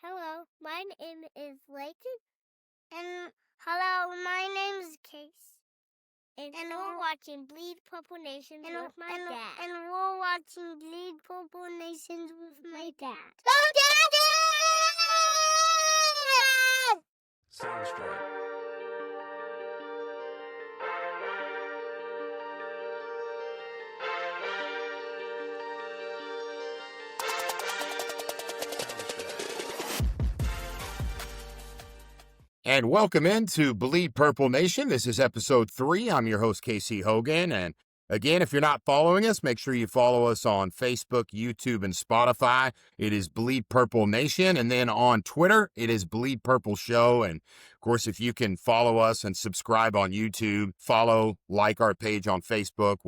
Hello, my name is Layton. And hello, my name is Casey. And we're watching Bleed Purple Nations with my dad. And we're watching Bleed Purple Nations with my dad. Go Dad! Sounds straight. And welcome into Bleed Purple Nation. This is episode 3. I'm your host, Casey Hogan. And again, if you're not following us, make sure you follow us on Facebook, YouTube, and Spotify. It is Bleed Purple Nation. And then on Twitter, it is Bleed Purple Show. And of course, if you can follow us and subscribe on YouTube, like our page on Facebook.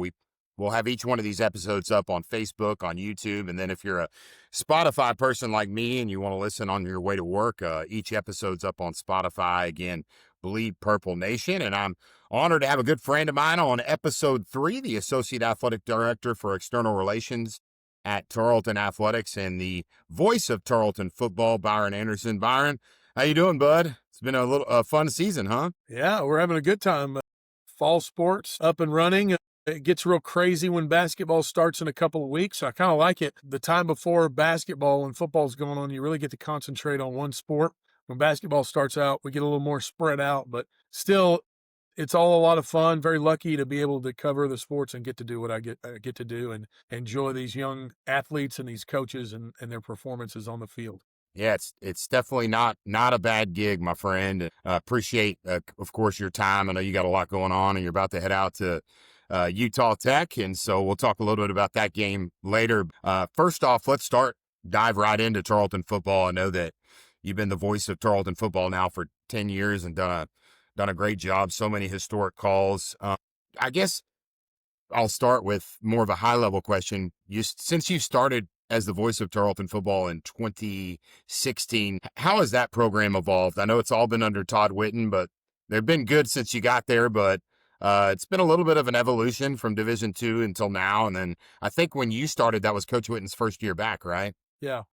We'll have each one of these episodes up on Facebook, on YouTube, and then if you're a Spotify person like me and you want to listen on your way to work, each episode's up on Spotify. Again, Bleed Purple Nation, and I'm honored to have a good friend of mine on episode 3, the Associate Athletic Director for External Relations at Tarleton Athletics and the voice of Tarleton football, Byron Anderson. Byron, how you doing, bud? It's been a fun season, huh? Yeah, we're having a good time. Fall sports up and running. It gets real crazy when basketball starts in a couple of weeks. So I kind of like it. The time before basketball and football's going on, you really get to concentrate on one sport. When basketball starts out, we get a little more spread out, but still, it's all a lot of fun. Very lucky to be able to cover the sports and get to do what I get to do and enjoy these young athletes and these coaches and their performances on the field. Yeah, it's definitely not a bad gig, my friend. Appreciate, of course, your time. I know you got a lot going on, and you're about to head out to Utah Tech, and so we'll talk a little bit about that game later. First off, let's dive right into Tarleton football. I know that you've been the voice of Tarleton football now for 10 years and done a great job. So many historic calls. I guess I'll start with more of a high-level question. Since you started as the voice of Tarleton football in 2016, how has that program evolved? I know it's all been under Todd Whitten, but they've been good since you got there, but it's been a little bit of an evolution from Division II until now. And then I think when you started, that was Coach Whitten's first year back, right? Yeah.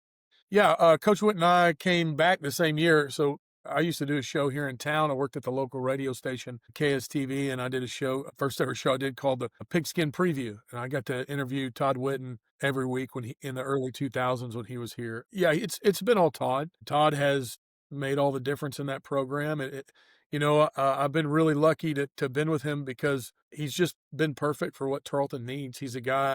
Coach Whitten and I came back the same year. So I used to do a show here in town. I worked at the local radio station, KSTV, and I did a show, first ever show I did called the Pigskin Preview. And I got to interview Todd Whitten every week in the early 2000s when he was here. Yeah, it's been all Todd. Todd has made all the difference in that program. I've been really lucky to have been with him because he's just been perfect for what Tarleton needs. He's a guy,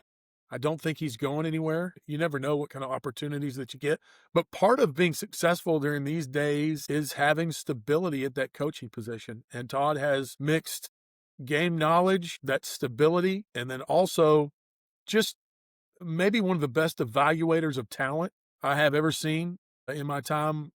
I don't think he's going anywhere. You never know what kind of opportunities that you get. But part of being successful during these days is having stability at that coaching position. And Todd has mixed game knowledge, that stability, and then also just maybe one of the best evaluators of talent I have ever seen in my time,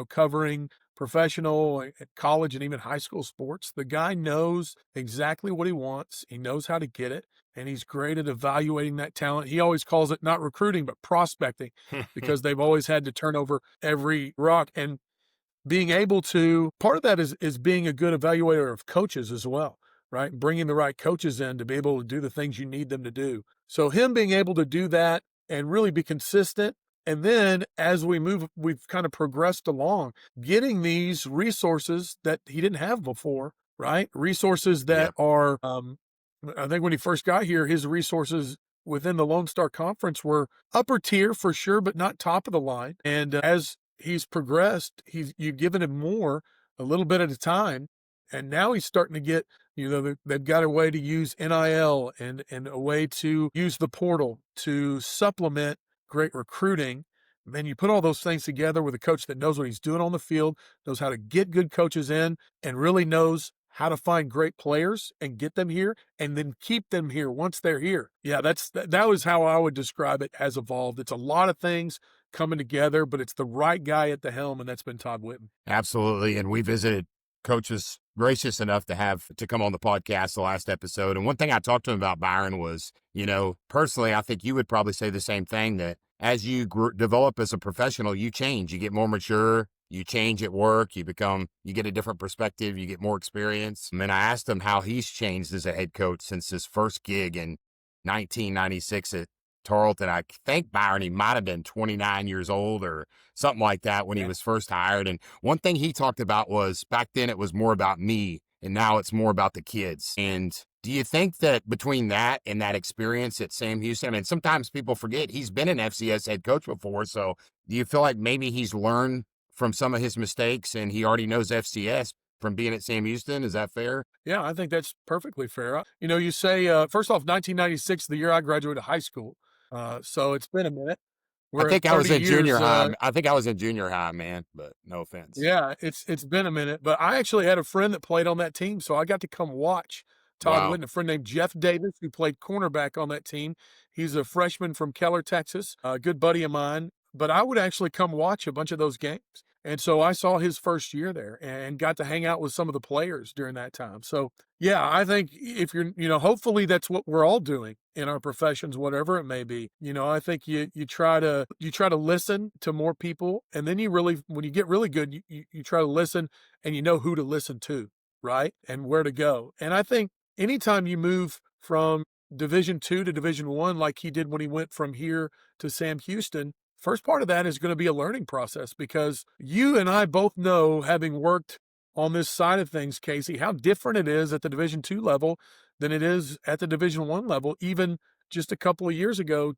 covering professional, college, and even high school sports. The guy knows exactly what he wants. He knows how to get it, and he's great at evaluating that talent. He always calls it not recruiting, but prospecting, because they've always had to turn over every rock. And being able to, part of that is being a good evaluator of coaches as well, right? Bringing the right coaches in to be able to do the things you need them to do. So him being able to do that and really be consistent. And then as we've kind of progressed along, getting these resources that he didn't have before, right? Resources that are, I think when he first got here, his resources within the Lone Star Conference were upper tier for sure, but not top of the line. And as he's progressed, you've given him more a little bit at a time. And now he's starting to get, they've got a way to use NIL and a way to use the portal to supplement great recruiting. And then you put all those things together with a coach that knows what he's doing on the field, knows how to get good coaches in, and really knows how to find great players and get them here and then keep them here once they're here. Yeah, that was how I would describe it has evolved. It's a lot of things coming together, but it's the right guy at the helm, and that's been Todd Whitten. Absolutely. And we visited coaches gracious enough to come on the podcast the last episode. And one thing I talked to him about, Byron, was, personally, I think you would probably say the same thing, that as you develop as a professional, you change, you get more mature, you change at work, you get a different perspective, you get more experience. And I asked him how he's changed as a head coach since his first gig in 1996 at Tarleton. I think, Byron, he might have been 29 years old or something like that when he was first hired. And one thing he talked about was back then it was more about me, and now it's more about the kids. And do you think that between that and that experience at Sam Houston, I mean, sometimes people forget he's been an FCS head coach before. So do you feel like maybe he's learned from some of his mistakes and he already knows FCS from being at Sam Houston? Is that fair? Yeah, I think that's perfectly fair. You know, you say, first off, 1996, the year I graduated high school. So it's been a minute. I think I was in junior high. I think I was in junior high, man, but no offense. Yeah, it's been a minute. But I actually had a friend that played on that team, so I got to come watch Todd Whitten, a friend named Jeff Davis, who played cornerback on that team. He's a freshman from Keller, Texas, a good buddy of mine. But I would actually come watch a bunch of those games. And so I saw his first year there and got to hang out with some of the players during that time. So, yeah, I think if you're, hopefully that's what we're all doing in our professions, whatever it may be. I think you try to listen to more people. And then when you get really good, you try to listen and you know who to listen to, right? And where to go. And I think anytime you move from Division II to Division I, like he did when he went from here to Sam Houston, first part of that is going to be a learning process, because you and I both know, having worked on this side of things, Casey, how different it is at the Division II level than it is at the Division I level, even just a couple of years ago,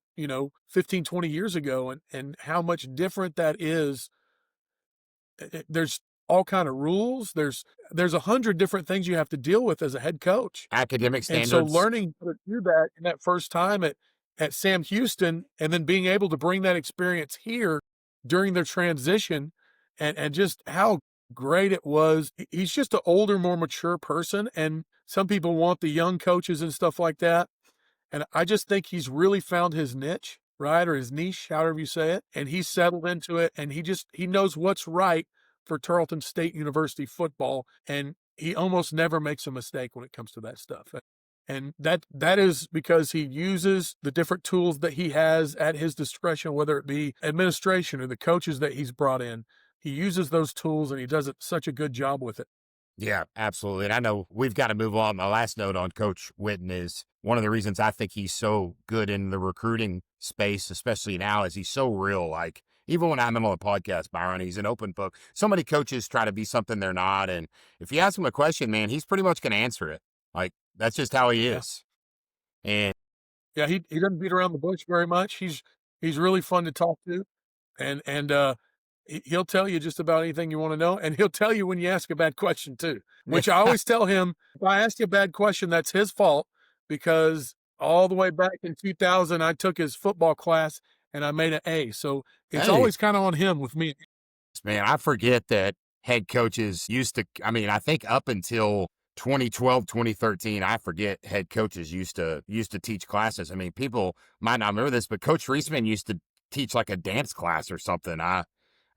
15, 20 years ago, and how much different that is. There's all kind of rules. There's 100 different things you have to deal with as a head coach. Academic standards. And so learning to do that in that first time at Sam Houston, and then being able to bring that experience here during their transition, and just how great it was. He's just an older, more mature person, and some people want the young coaches and stuff like that. And I just think he's really found his niche, right? Or his niche, however you say it. And he's settled into it, and he knows what's right for Tarleton State University football. And he almost never makes a mistake when it comes to that stuff. And that is because he uses the different tools that he has at his discretion, whether it be administration or the coaches that he's brought in. He uses those tools, and he does such a good job with it. Yeah, absolutely. And I know we've got to move on. My last note on Coach Whitten is one of the reasons I think he's so good in the recruiting space, especially now, is he's so real. Like, even when I'm on a podcast, Byron, he's an open book. So many coaches try to be something they're not. And if you ask him a question, man, he's pretty much going to answer it. Like, that's just how he is. Yeah. And yeah, he doesn't beat around the bush very much. He's really fun to talk to. And he'll tell you just about anything you want to know. And he'll tell you when you ask a bad question too, which I always tell him, if I ask you a bad question, that's his fault, because all the way back in 2000, I took his football class and I made an A. So it's always kind of on him with me. Man, I forget that head coaches used to, I think up until 2012, 2013, I forget head coaches used to teach classes. I mean, people might not remember this, but Coach Reisman used to teach like a dance class or something. I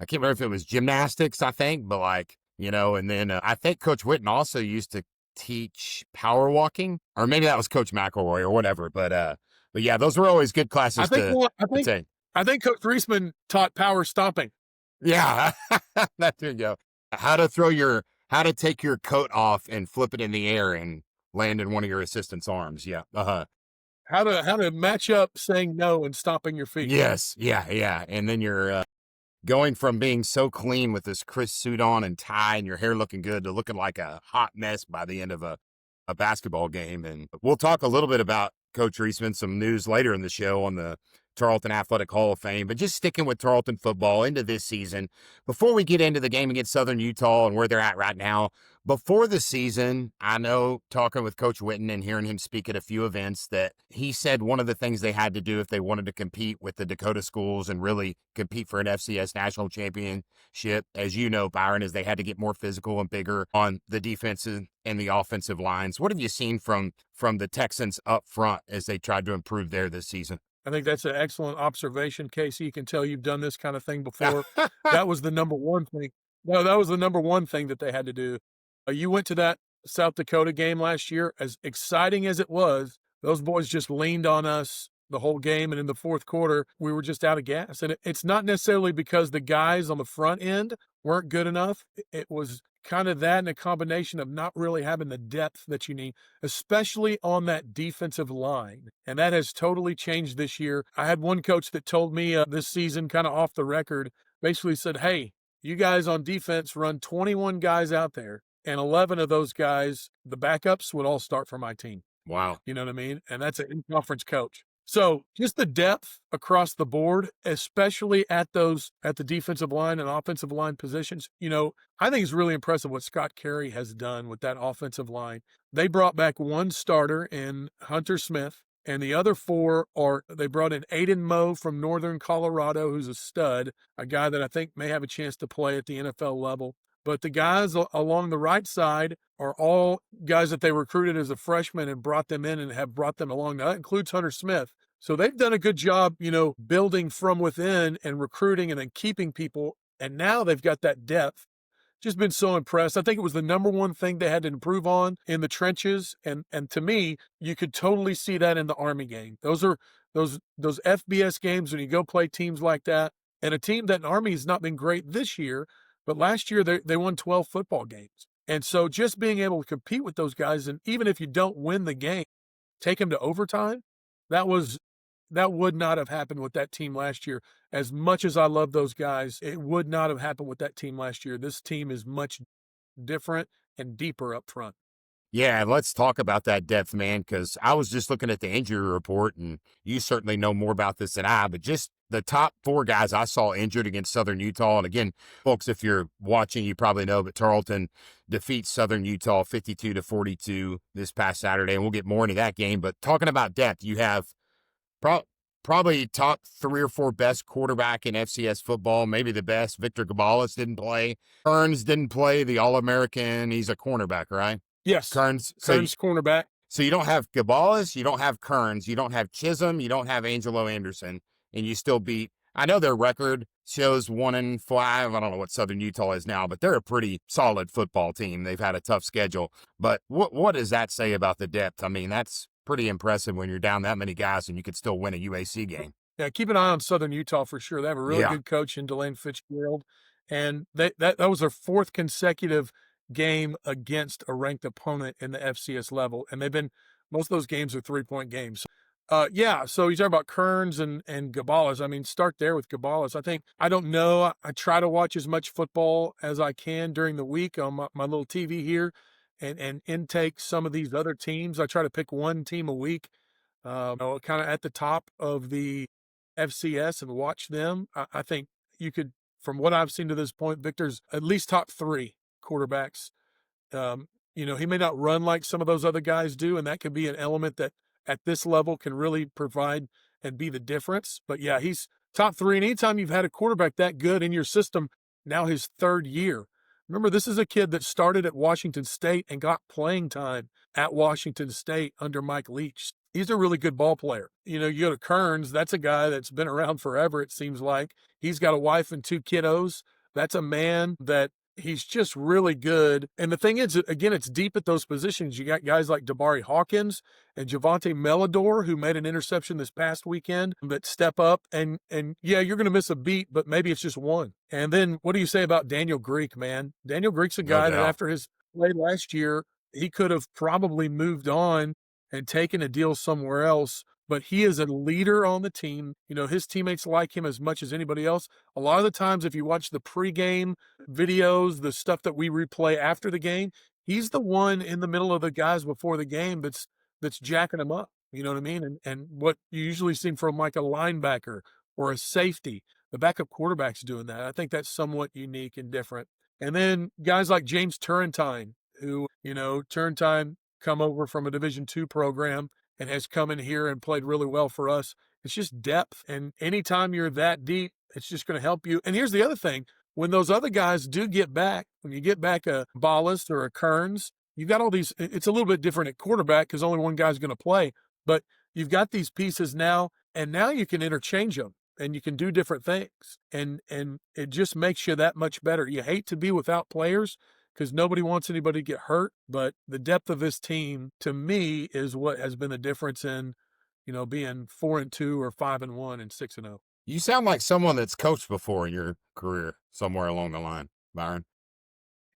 can't remember if it was gymnastics, I think, but and then I think Coach Whitten also used to teach power walking, or maybe that was Coach McElroy or whatever. But yeah, those were always good classes to take. I think Coach Reisman taught power stomping. Yeah, there you go. How to take your coat off and flip it in the air and land in one of your assistant's arms. Yeah. How to match up saying no and stomping your feet. Yes. Yeah. And then you're going from being so clean with this crisp suit on and tie and your hair looking good to looking like a hot mess by the end of a basketball game. And we'll talk a little bit about Coach Reisman, some news later in the show on the Tarleton Athletic Hall of Fame, but just sticking with Tarleton football into this season. Before we get into the game against Southern Utah and where they're at right now, before the season, I know, talking with Coach Whitten and hearing him speak at a few events, that he said one of the things they had to do if they wanted to compete with the Dakota schools and really compete for an FCS national championship, as you know, Byron, is they had to get more physical and bigger on the defensive and the offensive lines. What have you seen from the Texans up front as they tried to improve there this season? I think that's an excellent observation, Casey. You can tell you've done this kind of thing before. That was the number one thing. No, that was the number one thing that they had to do. You went to that South Dakota game last year. As exciting as it was, those boys just leaned on us the whole game. And in the fourth quarter, we were just out of gas. And it's not necessarily because the guys on the front end weren't good enough. It was kind of that and a combination of not really having the depth that you need, especially on that defensive line. And that has totally changed this year. I had one coach that told me this season, kind of off the record, basically said, hey, you guys on defense run 21 guys out there, and 11 of those guys, the backups, would all start for my team. Wow. You know what I mean? And that's an in-conference coach. So just the depth across the board, especially at the defensive line and offensive line positions. I think it's really impressive what Scott Carey has done with that offensive line. They brought back one starter in Hunter Smith, and the other four they brought in Aiden Moe from Northern Colorado, who's a stud, a guy that I think may have a chance to play at the NFL level. But the guys along the right side are all guys that they recruited as a freshman and brought them in and have brought them along. Now, that includes Hunter Smith. So they've done a good job, building from within and recruiting and then keeping people. And now they've got that depth. Just been so impressed. I think it was the number one thing they had to improve on in the trenches. And to me, you could totally see that in the Army game. Those are those FBS games when you go play teams like that. And a team that in Army has not been great this year, but last year they won 12 football games. And so just being able to compete with those guys, and even if you don't win the game, take them to overtime, that would not have happened with that team last year. As much as I love those guys, it would not have happened with that team last year. This team is much different and deeper up front. Yeah, let's talk about that depth, man, because I was just looking at the injury report, and you certainly know more about this than I, but just the top 4 guys I saw injured against Southern Utah. And again, folks, if you're watching, you probably know, but Tarleton defeats Southern Utah 52-42 this past Saturday, and we'll get more into that game. But talking about depth, you have probably top 3 or 4 best quarterback in FCS football, maybe the best. Victor Gabales didn't play. Kearns didn't play, the All-American. He's a cornerback, right? Yes. Kearns cornerback. So you don't have Gabales, you don't have Kearns, you don't have Chisholm, you don't have Angelo Anderson, and you still beat. I know their record shows 1-5. I don't know what Southern Utah is now, but they're a pretty solid football team. They've had a tough schedule. But what does that say about the depth? I mean, that's pretty impressive when you're down that many guys and you could still win a UAC game. Yeah, keep an eye on Southern Utah for sure. They have a really good coach in Delane Fitzgerald, and that was their 4th consecutive game against a ranked opponent in the FCS level, and most of those games are 3-point games. So you talk about Kearns and Gabales. I mean, start there with Gabales. I don't know. I try to watch as much football as I can during the week on my little TV here, and intake some of these other teams. I try to pick one team a week, kind of at the top of the FCS and watch them. I think you could, from what I've seen to this point, Victor's at least top 3 quarterbacks. He may not run like some of those other guys do, and that could be an element that at this level can really provide and be the difference. But yeah, he's top 3. And anytime you've had a quarterback that good in your system, now his 3rd year. Remember, this is a kid that started at Washington State and got playing time at Washington State under Mike Leach. He's a really good ball player. You go to Kearns, that's a guy that's been around forever, it seems like. He's got a wife and 2 kiddos. That's a man that he's just really good. And the thing is, again, it's deep at those positions. You got guys like Dabari Hawkins and Javante Melidor, who made an interception this past weekend, that step up. And yeah, you're going to miss a beat, but maybe it's just one. And then what do you say about Daniel Greek, man? Daniel Greek's a guy that after his play last year, he could have probably moved on and taken a deal somewhere else. But he is a leader on the team. His teammates like him as much as anybody else. A lot of the times, if you watch the pregame videos, the stuff that we replay after the game, he's the one in the middle of the guys before the game that's jacking them up. You know what I mean? And what you usually see from like a linebacker or a safety, the backup quarterback's doing that. I think that's somewhat unique and different. And then guys like James Turrentine, who, Turrentine come over from a Division II program and has come in here and played really well for us. It's just depth. And anytime you're that deep, it's just going to help you. And here's the other thing. When those other guys do get back, when you get back a Ballas or a Kearns, you've got all these. It's a little bit different at quarterback because only one guy's going to play. But you've got these pieces now, and now you can interchange them and you can do different things. And it just makes you that much better. You hate to be without players because nobody wants anybody to get hurt. But the depth of this team, to me, is what has been the difference in being 4-2 or 5-1 and 6-0. You sound like someone that's coached before in your career somewhere along the line, Byron.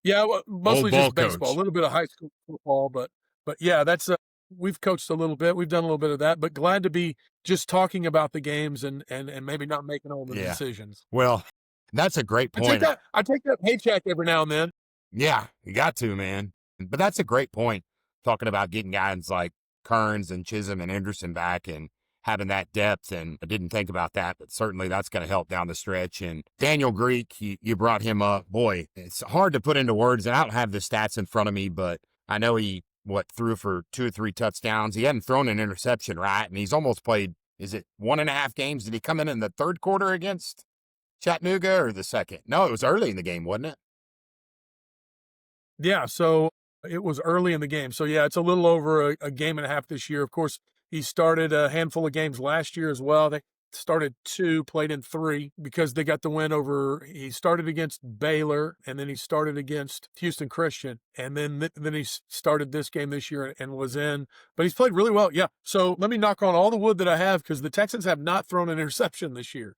Yeah, well, mostly ball just baseball, coach. a little bit of high school football, but yeah, that's we've coached a little bit. We've done a little bit of that, but glad to be just talking about the games and maybe not making all the Yeah. decisions. Well, that's a great point. I take that paycheck every now and then. Yeah, you got to, man. But that's a great point, talking about getting guys like Kearns and Chisholm and Anderson back and having that depth. And I didn't think about that, but certainly that's going to help down the stretch. And Daniel Greek, you brought him up. Boy, it's hard to put into words, and I don't have the stats in front of me, but I know he, threw for 2 or 3 touchdowns. He hadn't thrown an interception, right? And he's almost played, is it 1.5 games? Did he come in the third quarter against Chattanooga or the second? No, it was early in the game, wasn't it? Yeah, so it was early in the game. So, yeah, it's a little over a game and a half this year. Of course, he started a handful of games last year as well. They started 2, played in 3 because they got the win over – he started against Baylor, and then he started against Houston Christian, and then he started this game this year and was in. But he's played really well, yeah. So let me knock on all the wood that I have because the Texans have not thrown an interception this year.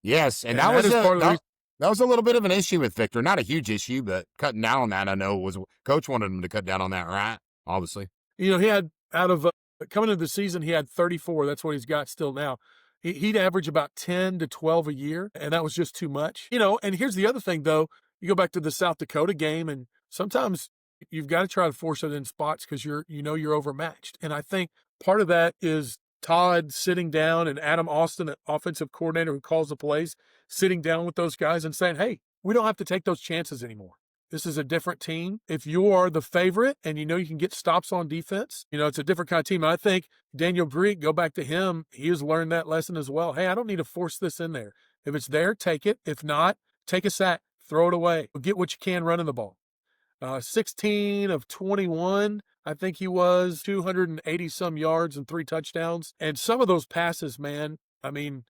Yes, and that was a little bit of an issue with Victor. Not a huge issue, but cutting down on that, I know, was Coach wanted him to cut down on that, right? Obviously. He had out of coming into the season, he had 34. That's what he's got still now. He'd average about 10 to 12 a year, and that was just too much. And here's the other thing, though. You go back to the South Dakota game, and sometimes you've got to try to force it in spots because you're overmatched. And I think part of that is Todd sitting down and Adam Austin, the offensive coordinator who calls the plays, sitting down with those guys and saying, hey, we don't have to take those chances anymore. This is a different team. If you are the favorite and you can get stops on defense, it's a different kind of team. And I think Daniel Greek, go back to him, he has learned that lesson as well. Hey, I don't need to force this in there. If it's there, take it. If not, take a sack, throw it away. Get what you can running the ball. 16 of 21, I think he was, 280 some yards and 3 touchdowns. And some of those passes, man, I mean,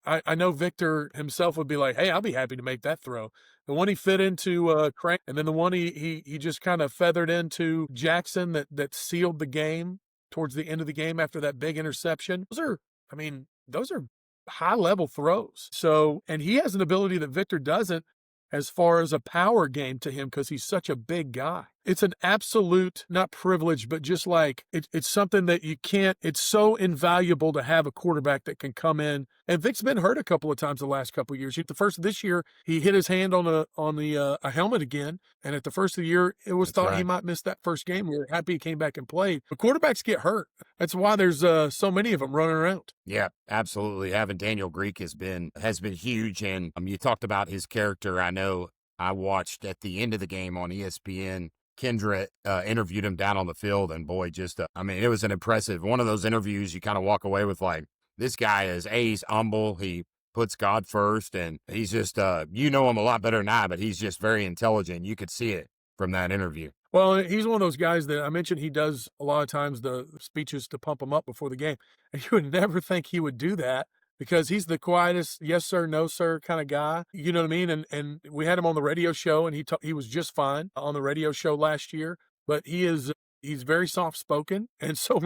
I know Victor himself would be like, hey, I'll be happy to make that throw. The one he fit into Crank, and then the one he just kind of feathered into Jackson that sealed the game towards the end of the game after that big interception. Those are high-level throws. So, and he has an ability that Victor doesn't as far as a power game to him because he's such a big guy. It's an absolute, not privilege, but just like it's something that you can't, it's so invaluable to have a quarterback that can come in. And Vic's been hurt a couple of times the last couple of years. The first of this year, he hit his hand on a helmet again. And at the first of the year, it was thought he might miss that first game. We were happy he came back and played. But quarterbacks get hurt. That's why there's so many of them running around. Yeah, absolutely. Having Daniel Greek has been huge. And you talked about his character. I know I watched at the end of the game on ESPN. Kendra interviewed him down on the field, and boy, just, it was an impressive, one of those interviews you kind of walk away with like, this guy is, he's humble, he puts God first, and he's just, you know him a lot better than I, but he's just very intelligent. You could see it from that interview. Well, he's one of those guys that I mentioned he does a lot of times the speeches to pump him up before the game, and you would never think he would do that. Because he's the quietest, yes, sir, no, sir kind of guy. You know what I mean? And we had him on the radio show, and he was just fine on the radio show last year. But he's very soft-spoken. And so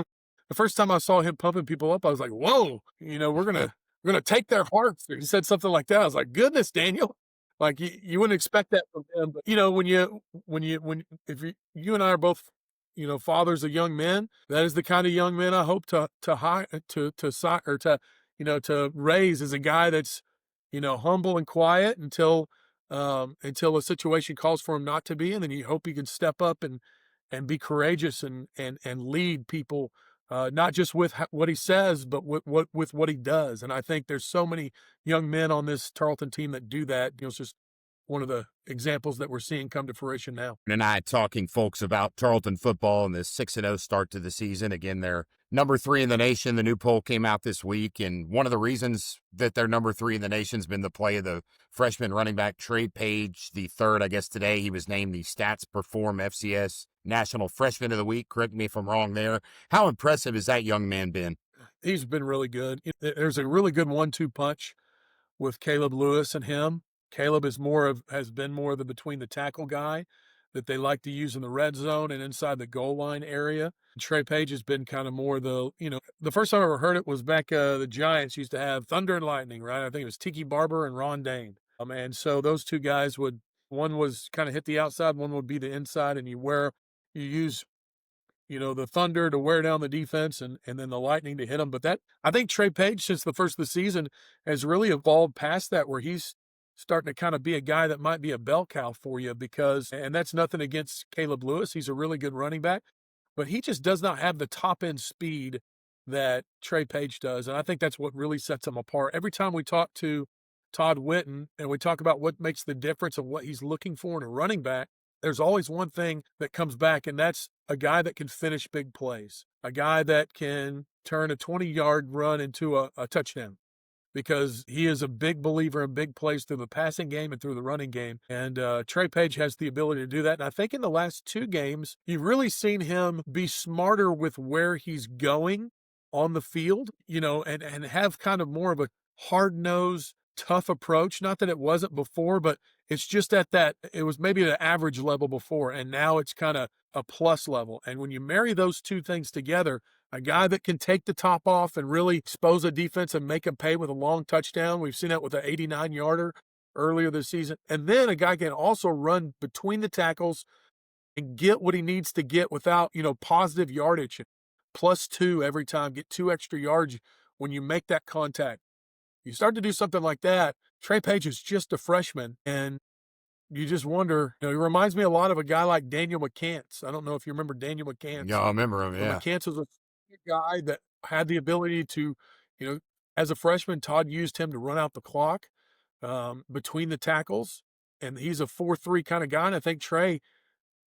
the first time I saw him pumping people up, I was like, whoa, we're gonna take their hearts. He said something like that. I was like, goodness, Daniel. Like you wouldn't expect that from him. But if you and I are both fathers of young men, that is the kind of young men I hope to raise as a guy that's, humble and quiet until a situation calls for him not to be. And then you hope he can step up and be courageous and lead people, not just with what he says, but with what he does. And I think there's so many young men on this Tarleton team that do that. It's just one of the examples that we're seeing come to fruition now. And I talking, folks, about Tarleton football and this 6-0 start to the season. Again, they're number 3 in the nation. The new poll came out this week, and one of the reasons that they're number 3 in the nation has been the play of the freshman running back Trey Page, the third. I guess today he was named the Stats Perform FCS National Freshman of the Week. Correct me if I'm wrong there. How impressive has that young man been? He's been really good. There's a really good 1-2 punch with Caleb Lewis and him. Caleb has been more of the between the tackle guy. that they like to use in the red zone and inside the goal line area. Trey Page has been kind of more the first time I ever heard it was back the Giants used to have Thunder and Lightning, right? I think it was Tiki Barber and Ron Dane. And so those two guys one was kind of hit the outside, one would be the inside, and you use the Thunder to wear down the defense and then the Lightning to hit them. But I think Trey Page, since the first of the season, has really evolved past that, where he's starting to kind of be a guy that might be a bell cow for you and that's nothing against Caleb Lewis. He's a really good running back, but he just does not have the top end speed that Trey Page does. And I think that's what really sets him apart. Every time we talk to Todd Witten and we talk about what makes the difference of what he's looking for in a running back, there's always one thing that comes back, and that's a guy that can finish big plays, a guy that can turn a 20-yard run into a touchdown, because he is a big believer in big plays through the passing game and through the running game. And Trey Page has the ability to do that. And I think in the last 2 games, you've really seen him be smarter with where he's going on the field, and have kind of more of a hard-nosed, tough approach. Not that it wasn't before, but it's just it was maybe the average level before, and now it's kind of a plus level. And when you marry those two things together, a guy that can take the top off and really expose a defense and make them pay with a long touchdown. We've seen that with an 89-yarder earlier this season. And then a guy can also run between the tackles and get what he needs to get without, positive yardage. +2 every time, get 2 extra yards when you make that contact. You start to do something like that. Trey Page is just a freshman, and you just wonder, he reminds me a lot of a guy like Daniel McCants. I don't know if you remember Daniel McCants. Yeah, I remember him, yeah. McCants was a guy that had the ability to, as a freshman, Todd used him to run out the clock between the tackles, and he's a 4-3 kind of guy, and I think Trey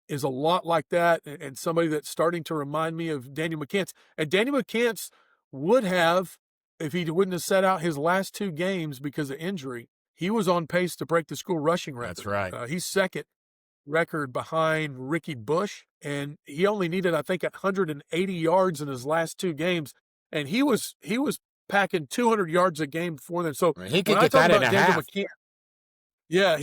is a lot like that, and somebody that's starting to remind me of Daniel McCants. And Daniel McCants would have, if he wouldn't have set out his last 2 games because of injury, he was on pace to break the school rushing record. That's right. He's second record behind Ricky Bush, and he only needed, I think, 180 yards in his last 2 games, and he was packing 200 yards a game before them. So he could get that in a half. Yeah,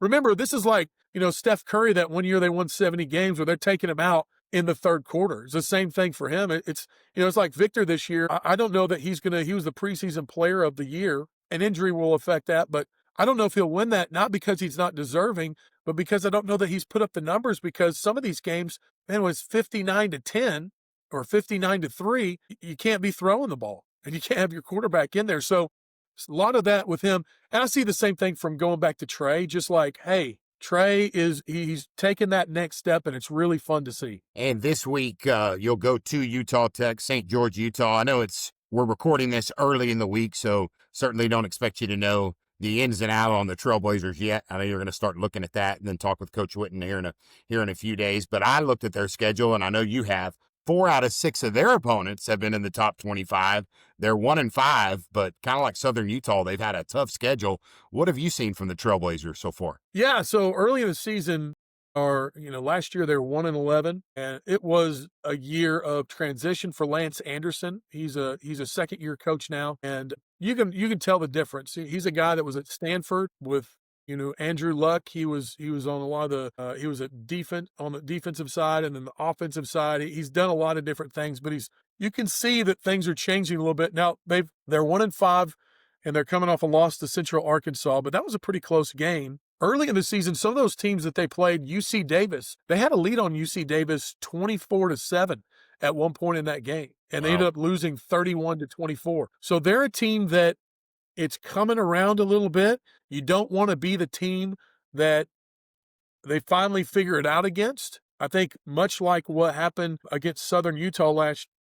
remember, this is like, Steph Curry, that one year they won 70 games where they're taking him out in the third quarter. It's the same thing for him. It's like Victor this year. I don't know that he was the preseason player of the year, and injury will affect that, but I don't know if he'll win that, not because he's not deserving, but because I don't know that he's put up the numbers, because some of these games, man, was 59-10 or 59-3. You can't be throwing the ball, and you can't have your quarterback in there. So a lot of that with him. And I see the same thing from going back to Trey, just like, hey, Trey he's taken that next step, and it's really fun to see. And this week, you'll go to Utah Tech, St. George, Utah. I know we're recording this early in the week, so certainly don't expect you to know the ins and outs on the Trailblazers yet. I know you're going to start looking at that and then talk with Coach Witten here in a few days. But I looked at their schedule, and I know you have. 4 out of 6 of their opponents have been in the top 25. They're 1-5, but kind of like Southern Utah, they've had a tough schedule. What have you seen from the Trailblazers so far? Yeah, so early in the season, last year they were 1-11, and it was a year of transition for Lance Anderson. He's a second-year coach now, and you can tell the difference. He's a guy that was at Stanford with Andrew Luck. He was on a lot of he was on the defensive side, and then the offensive side. He's done a lot of different things, but you can see that things are changing a little bit. Now they're 1-5, and they're coming off a loss to Central Arkansas, but that was a pretty close game. Early in the season, some of those teams that they played, UC Davis, they had a lead on UC Davis 24-7 at one point in that game, and they ended up losing 31-24. So they're a team that it's coming around a little bit. You don't want to be the team that they finally figure it out against. I think much like what happened against Southern Utah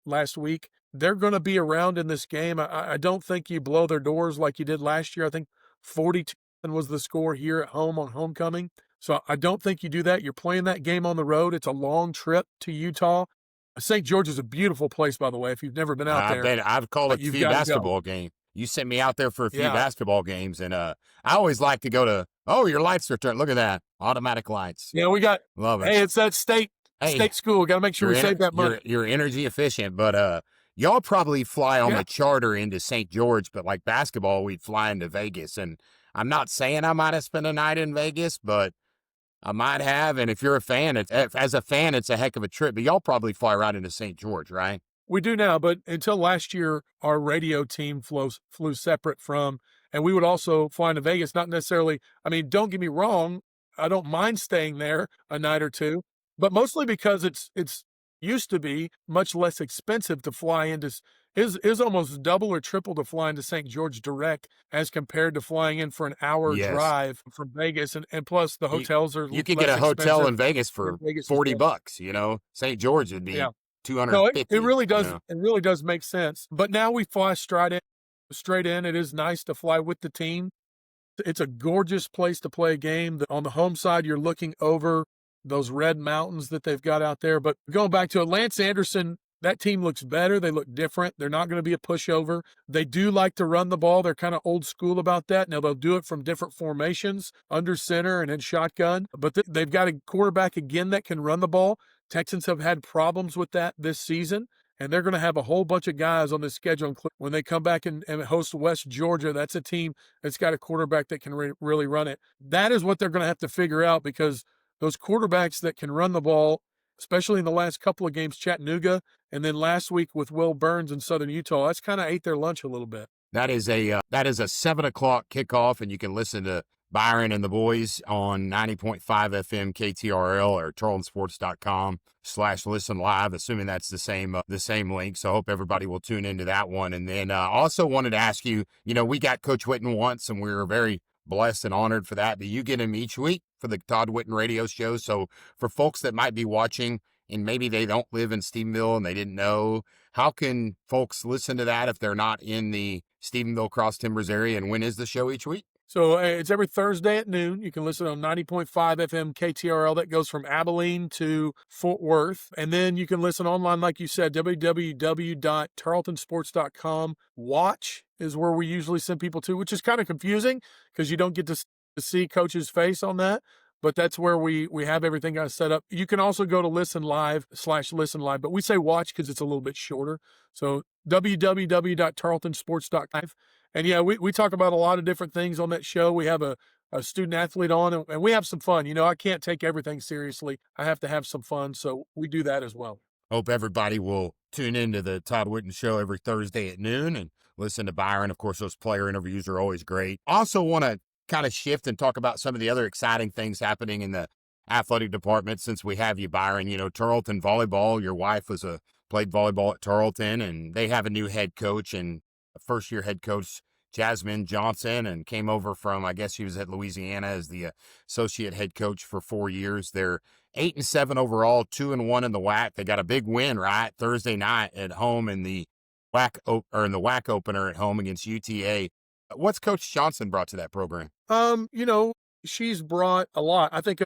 last week, they're going to be around in this game. I don't think you blow their doors like you did last year. I think 42 was the score here at home on homecoming. So I don't think you do that. You're playing that game on the road. It's a long trip to Utah. St. George is a beautiful place, by the way, if you've never been out there. I bet I've called it a few basketball games. You sent me out there for a few basketball games, and I always like to go to, your lights are turned. Look at that. Automatic lights. Yeah, we got, love it. Hey, it's that state school. We got to make sure we save that money. You're energy efficient, but y'all probably fly on the charter into St. George, but like basketball, we'd fly into Vegas. And I'm not saying I might have spent a night in Vegas, but I might have. And if you're a fan, as a fan, it's a heck of a trip. But y'all probably fly right into St. George, right? We do now, but until last year, our radio team flew separate from, and we would also fly into Vegas. Not necessarily, I mean, don't get me wrong, I don't mind staying there a night or two, but mostly because it's used to be much less expensive to fly into, is almost double or triple to fly into St. George direct as compared to flying in for an hour drive from Vegas, and plus the hotels are you could less get a hotel expensive in Vegas for Vegas $40. You know, St. George would be Yeah. 250. No, it really does. You know? It really does make sense. But now we fly straight in. It is nice to fly with the team. It's a gorgeous place to play a game. On the home side, you're looking over those red mountains that they've got out there. But going back to it, Lance Anderson, that team looks better. They look different. They're not going to be a pushover. They do like to run the ball. They're kind of old school about that. Now, they'll do it from different formations, under center and in shotgun. But they've got a quarterback, again, that can run the ball. Texans have had problems with that this season, and they're going to have a whole bunch of guys on this schedule. When they come back and host West Georgia, that's a team that's got a quarterback that can really run it. That is what they're going to have to figure out, because those quarterbacks that can run the ball, especially in the last couple of games, Chattanooga, and then last week with Will Burns in Southern Utah, that's kind of ate their lunch a little bit. That is a 7 o'clock kickoff, and you can listen to Byron and the boys on 90.5 FM KTRL or tarletonsports.com/listen live, assuming that's the same link. So I hope everybody will tune into that one. And then also wanted to ask you, we got Coach Whitten once, and we were very blessed and honored for that. Do you get him each week for the Todd Whitten radio show? So for folks that might be watching and maybe they don't live in Stephenville and they didn't know, how can folks listen to that if they're not in the Stephenville Cross Timbers area? And when is the show each week? So it's every Thursday at noon. You can listen on 90.5 FM KTRL. That goes from Abilene to Fort Worth. And then you can listen online, like you said, www.tarletonsports.com. Watch is where we usually send people to, which is kind of confusing because you don't get to see Coach's face on that. But that's where we have everything set up. You can also go to listen live/listen live, but we say watch because it's a little bit shorter. So www.tarletonsports.com. And yeah, we talk about a lot of different things on that show. We have a student athlete on, and we have some fun. I can't take everything seriously. I have to have some fun, so we do that as well. Hope everybody will tune into the Todd Whitten Show every Thursday at noon and listen to Byron. Of course, those player interviews are always great. Also want to kind of shift and talk about some of the other exciting things happening in the athletic department since we have you, Byron. Tarleton volleyball, your wife played volleyball at Tarleton, and they have a new head coach, and a first-year head coach, Jasmine Johnson, and came over from, I guess she was at Louisiana as the associate head coach for 4 years. They're 8-7 overall, 2-1 in the WAC. They got a big win, right, Thursday night at home in the WAC opener at home against UTA. What's Coach Johnson brought to that program? She's brought a lot. I think,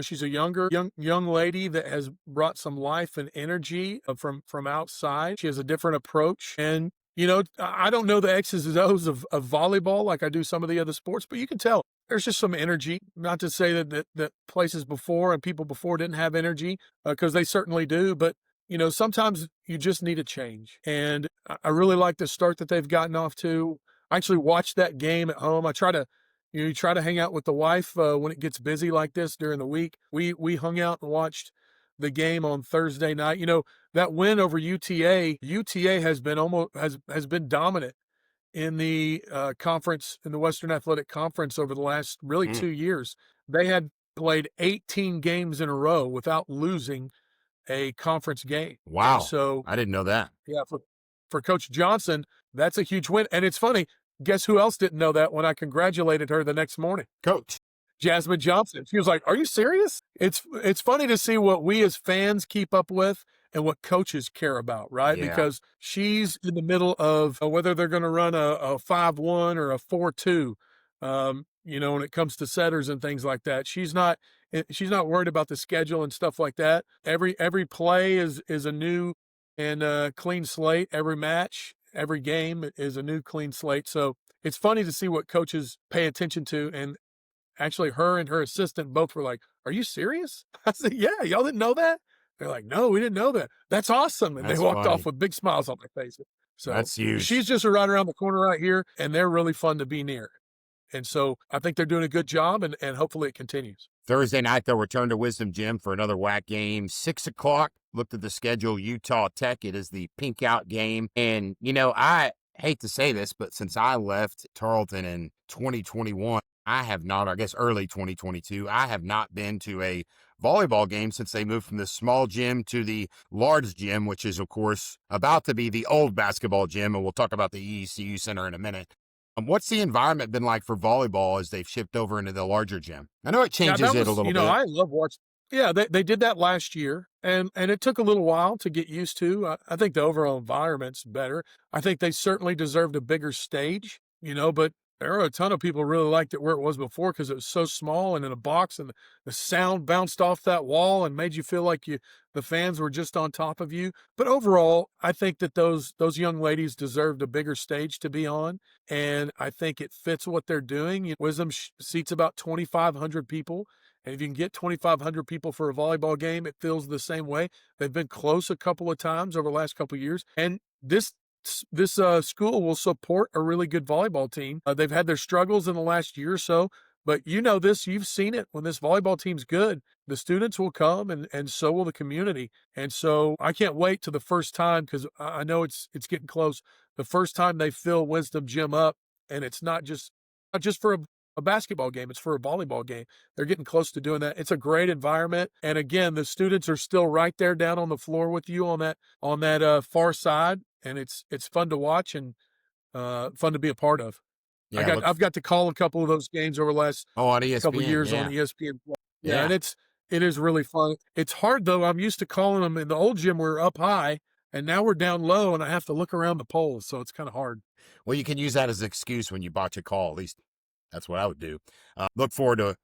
she's a young lady that has brought some life and energy from outside. She has a different approach. And, I don't know the X's and O's of volleyball like I do some of the other sports, but you can tell there's just some energy. Not to say that places before and people before didn't have energy, because they certainly do. But, sometimes you just need a change. And I really like the start that they've gotten off to. I actually watched that game at home. I try to, you try to hang out with the wife when it gets busy like this during the week. We hung out and watched the game on Thursday night. That win over UTA has been has been dominant in the conference, in the Western Athletic Conference over the last really 2 years. They had played 18 games in a row without losing a conference game. Wow. So I didn't know that. Yeah, for Coach Johnson, that's a huge win. And it's funny, guess who else didn't know that when I congratulated her the next morning? Coach Jasmine Johnson. She was like, "Are you serious?" It's funny to see what we as fans keep up with and what coaches care about, right? Yeah. Because she's in the middle of whether they're going to run a 5-1 or a 4-2, when it comes to setters and things like that. She's not worried about the schedule and stuff like that. Every play is a new and clean slate. Every match, every game is a new clean slate. So it's funny to see what coaches pay attention to. And actually, her and her assistant both were like, "Are you serious?" I said, "Yeah, y'all didn't know that?" They're like, "No, we didn't know that. That's awesome." And That's they walked funny. off with big smiles on their faces. So That's huge. she's just right around the corner right here, and they're really fun to be near. And so I think they're doing a good job, and hopefully it continues. Thursday night, they'll return to Wisdom Gym for another WAC game. 6 o'clock, looked at the schedule, Utah Tech. It is the pink out game. And, I hate to say this, but since I left Tarleton in 2021, I have not, or I guess early 2022, I have not been to a volleyball game since they moved from the small gym to the large gym, which is, of course, about to be the old basketball gym. And we'll talk about the EECU Center in a minute. What's the environment been like for volleyball as they've shipped over into the larger gym? I know it changes it a little bit. I love watching. Yeah, they did that last year, and it took a little while to get used to. I think the overall environment's better. I think they certainly deserved a bigger stage, but there are a ton of people really liked it where it was before because it was so small and in a box, and the sound bounced off that wall and made you feel like the fans were just on top of you. But overall, I think that those young ladies deserved a bigger stage to be on, and I think it fits what they're doing. Wisdom seats about 2,500 people. And if you can get 2,500 people for a volleyball game, it feels the same way. They've been close a couple of times over the last couple of years. And this school will support a really good volleyball team. They've had their struggles in the last year or so, but this, you've seen it. When this volleyball team's good, the students will come and so will the community. And so I can't wait to the first time, because I know it's getting close. The first time they fill Wisdom Gym up, and it's not just for a basketball game, it's for a volleyball game. They're getting close to doing that. It's a great environment. And again, the students are still right there down on the floor with you on that far side. And it's fun to watch and fun to be a part of. Yeah, I've got to call a couple of those games over the last on ESPN, couple of years on ESPN. Yeah, and it is really fun. It's hard though. I'm used to calling them in the old gym. We're up high, and now we're down low, and I have to look around the poles, so it's kind of hard. Well, you can use that as an excuse when you botch a call. At least that's what I would do. Look forward to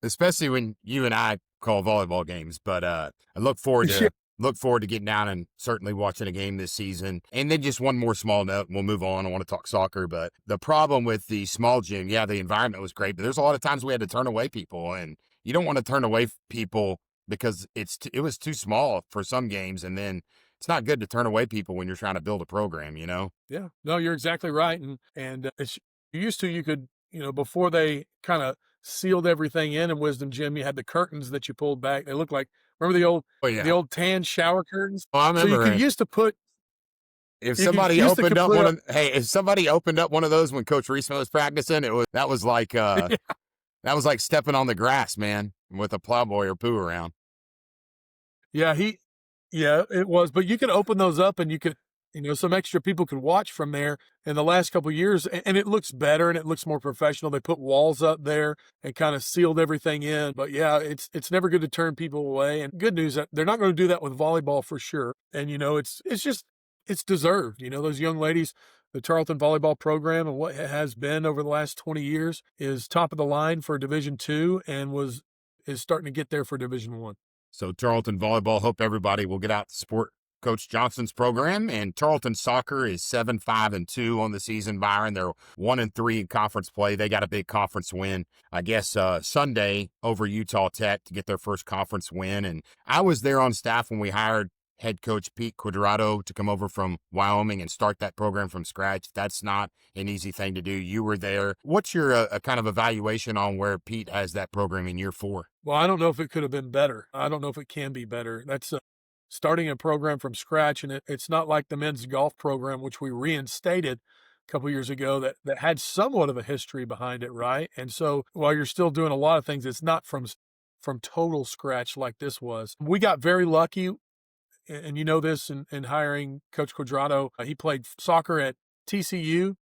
especially when you and I call volleyball games. But I look forward to getting down and certainly watching a game this season. And then just one more small note, and we'll move on. I want to talk soccer, but the problem with the small gym, the environment was great, but there's a lot of times we had to turn away people, and you don't want to turn away people because it was too small for some games, and then it's not good to turn away people when you're trying to build a program, Yeah, no, you're exactly right. And you could, before they kind of sealed everything in Wisdom Gym, you had the curtains that you pulled back. They looked like, remember the old tan shower curtains? Oh, I remember. So you used to put. If somebody opened up one of those when Coach Reisman was practicing, that was like that was like stepping on the grass, man, with a plowboy or poo around. Yeah, it was. But you could open those up, and you could, some extra people could watch from there. In the last couple of years, and it looks better and it looks more professional. They put walls up there and kind of sealed everything in. But yeah, it's never good to turn people away. And good news that they're not going to do that with volleyball for sure. And it's deserved. Those young ladies, the Tarleton volleyball program and what it has been over the last 20 years is top of the line for Division II and is starting to get there for Division I. So Tarleton volleyball, hope everybody will get out to support Coach Johnson's program. And Tarleton soccer is 7-5-2 on the season, Byron. They're 1-3 in conference play. They got a big conference win, I guess, Sunday over Utah Tech to get their first conference win. And I was there on staff when we hired head coach Pete Quadrado to come over from Wyoming and start that program from scratch. That's not an easy thing to do. You were there. What's your kind of evaluation on where Pete has that program in year 4? Well, I don't know if it could have been better. I don't know if it can be better. That's starting a program from scratch, and it's not like the men's golf program, which we reinstated a couple years ago, that had somewhat of a history behind it, right? And so while you're still doing a lot of things, it's not from total scratch like this was. We got very lucky. And this in hiring Coach Quadrado. He played soccer at TCU.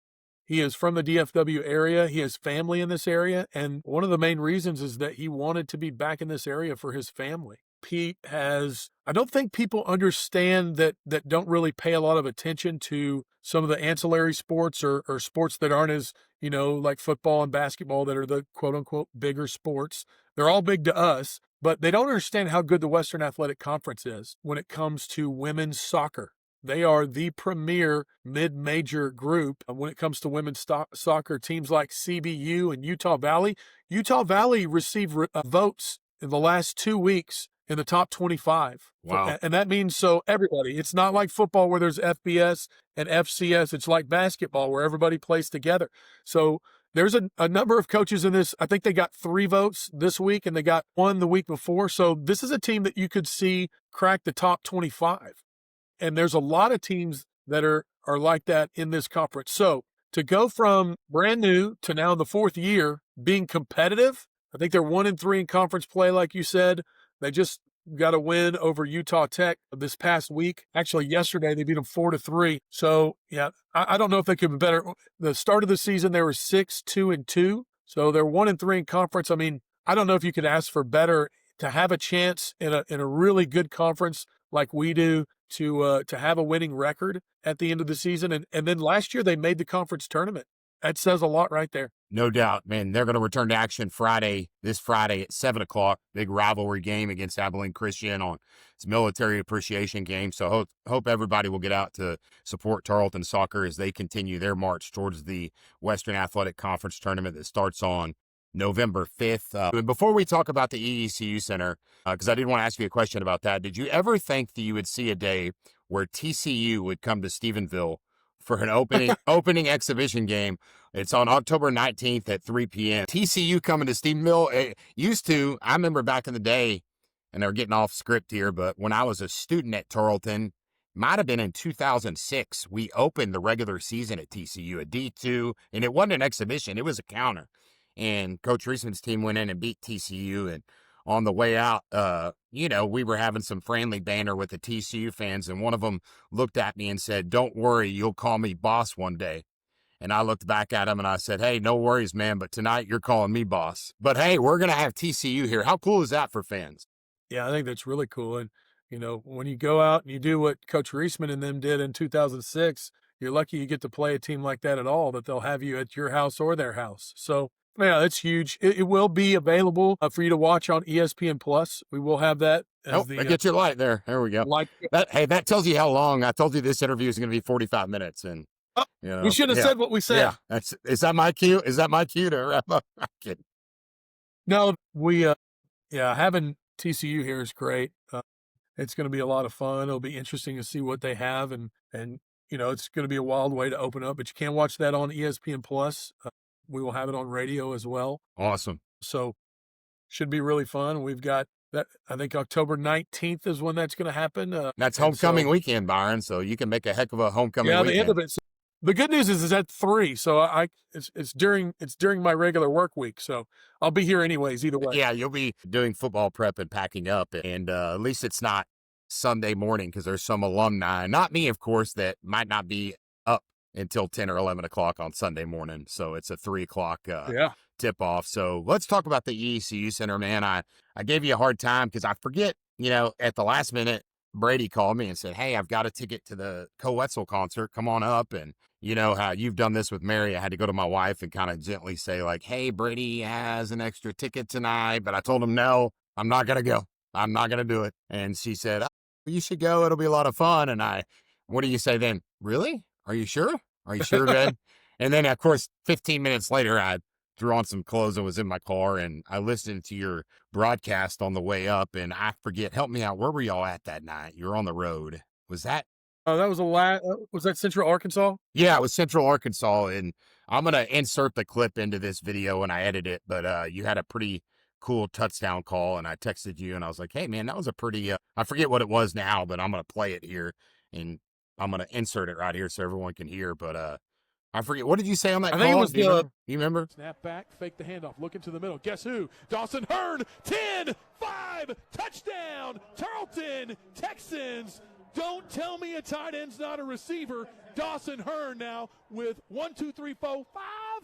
He is from the DFW area. He has family in this area. And one of the main reasons is that he wanted to be back in this area for his family. Pete I don't think people understand that don't really pay a lot of attention to some of the ancillary sports or sports that aren't as, like football and basketball that are the quote unquote bigger sports. They're all big to us, but they don't understand how good the Western Athletic Conference is when it comes to women's soccer. They are the premier mid-major group when it comes to women's soccer. Teams like CBU and Utah Valley. Utah Valley received votes in the last 2 weeks in the top 25. Wow. And that means so everybody. It's not like football where there's FBS and FCS. It's like basketball where everybody plays together. So there's a number of coaches in this. I think they got 3 votes this week and they got 1 the week before. So this is a team that you could see crack the top 25. And there's a lot of teams that are like that in this conference. So to go from brand new to now in the 4th year being competitive, I think they're 1-3 in conference play, like you said. They just got a win over Utah Tech this past week. Actually, yesterday they beat them 4-3. So yeah, I don't know if they could be better. The start of the season they were 6-2-2. So they're 1-3 in conference. I mean, I don't know if you could ask for better to have a chance in a really good conference like we do to have a winning record at the end of the season. And then last year they made the conference tournament. That says a lot right there. No doubt, man. They're going to return to action this Friday at 7 o'clock. Big rivalry game against Abilene Christian on its military appreciation game. So hope everybody will get out to support Tarleton Soccer as they continue their march towards the Western Athletic Conference tournament that starts on November 5th. Before we talk about the EECU Center, because I did want to ask you a question about that, did you ever think that you would see a day where TCU would come to Stephenville for an opening exhibition game? It's on October 19th at 3 p.m. TCU coming to Stephenville. It used to, I remember back in the day, and they're getting off script here, but when I was a student at Tarleton, might have been in 2006, we opened the regular season at TCU, a D2, and it wasn't an exhibition, it was a counter. And Coach Reisman's team went in and beat TCU, and on the way out, we were having some friendly banter with the TCU fans, and one of them looked at me and said, "Don't worry, you'll call me boss one day." And I looked back at him and I said, "Hey, no worries, man, but tonight you're calling me boss." But hey, we're going to have TCU here. How cool is that for fans? Yeah, I think that's really cool. And, when you go out and you do what Coach Reisman and them did in 2006, you're lucky you get to play a team like that at all, that they'll have you at your house or their house. So, yeah, that's huge. It will be available for you to watch on ESPN Plus. We will have that. Get your light there. There we go. That tells you how long. I told you this interview is going to be 45 minutes. And we should have said what we said. Yeah, is that my cue? Is that my cue to wrap up? I'm kidding. No, having TCU here is great. It's going to be a lot of fun. It'll be interesting to see what they have, and it's going to be a wild way to open up. But you can watch that on ESPN Plus. We will have it on radio as well. Awesome. So should be really fun. We've got that. I think October 19th is when that's going to happen. That's homecoming weekend, Byron. So you can make a heck of a homecoming weekend. The end of it. The good news is at 3, so it's during my regular work week, so I'll be here anyways. Either way. Yeah, you'll be doing football prep and packing up, and at least it's not Sunday morning because there's some alumni, not me, of course, that might not be up until 10 or 11 o'clock on Sunday morning. So it's a 3 o'clock tip off. So let's talk about the EECU Center, man. I gave you a hard time because I forget. At the last minute, Brady called me and said, "Hey, I've got a ticket to the Co-Wetzel concert. Come on up." And you know how you've done this with Mary. I had to go to my wife and kind of gently say, like, "Hey, Brady has an extra ticket tonight." But I told him, "No, I'm not going to go. I'm not going to do it." And she said, "Oh, you should go. It'll be a lot of fun." And what do you say then? "Really? Are you sure? Are you sure, Ben?" And then, of course, 15 minutes later, I threw on some clothes and was in my car, and I listened to your broadcast on the way up, and I forget, help me out. Where were y'all at that night? You were on the road. Was that? Oh, that was was that Central Arkansas? Yeah, it was Central Arkansas, and I'm going to insert the clip into this video when I edit it, but you had a pretty cool touchdown call, and I texted you, and I was like, "Hey, man, that was a pretty, I forget what it was now, but I'm going to play it here, and I'm going to insert it right here so everyone can hear, but I forget. What did you say on that call? I think it was you remember? Snap back, fake the handoff, look into the middle. Guess who? Dawson Hearn, 10-5, touchdown, Tarleton, Texans. Don't tell me a tight end's not a receiver. Dawson Hearn now with 5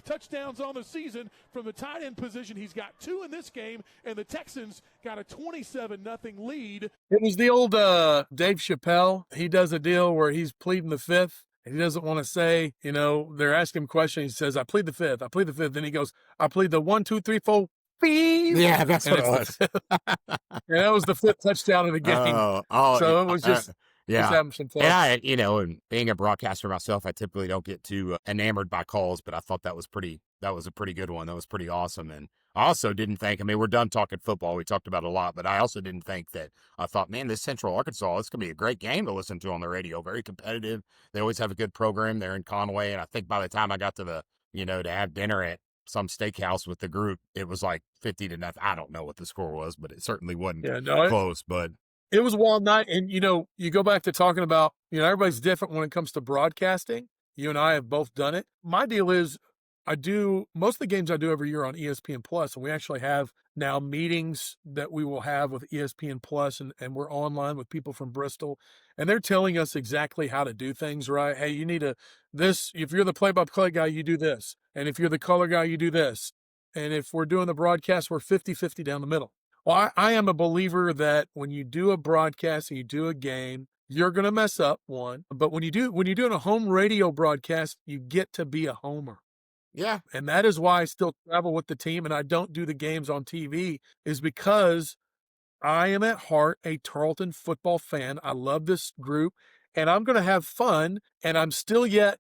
touchdowns on the season from the tight end position. He's got 2 in this game, and the Texans got a 27-0 lead. It was the old Dave Chappelle. He does a deal where he's pleading the fifth. He doesn't want to say, they're asking him a question. He says, I plead the fifth. Then he goes, I plead the 1, 2, 3, 4, 5. Yeah, that's what it was. And that was the 5th touchdown of the game. Oh, so it was just, Just having some fun. And and being a broadcaster myself, I typically don't get too enamored by calls, but I thought that was a pretty good one. That was pretty awesome. And I also didn't think, I mean, we're done talking football. We talked about it a lot, but I also didn't think that, I thought, man, this Central Arkansas, it's going to be a great game to listen to on the radio. Very competitive. They always have a good program there in Conway. And I think by the time I got to to have dinner at some steakhouse with the group, it was like 50-0. I don't know what the score was, but it certainly wasn't close. But it was a wild night. And, you go back to talking about, everybody's different when it comes to broadcasting. You and I have both done it. My deal is most of the games I do every year on ESPN Plus, and we actually have now meetings that we will have with ESPN Plus, and we're online with people from Bristol, and they're telling us exactly how to do things, right? Hey, you need if you're the play-by-play guy, you do this. And if you're the color guy, you do this. And if we're doing the broadcast, we're 50-50 down the middle. Well, I am a believer that when you do a broadcast and you do a game, you're going to mess up, one. But when you're doing a home radio broadcast, you get to be a homer. Yeah. And that is why I still travel with the team and I don't do the games on TV, is because I am at heart a Tarleton football fan. I love this group and I'm going to have fun. And I'm still yet,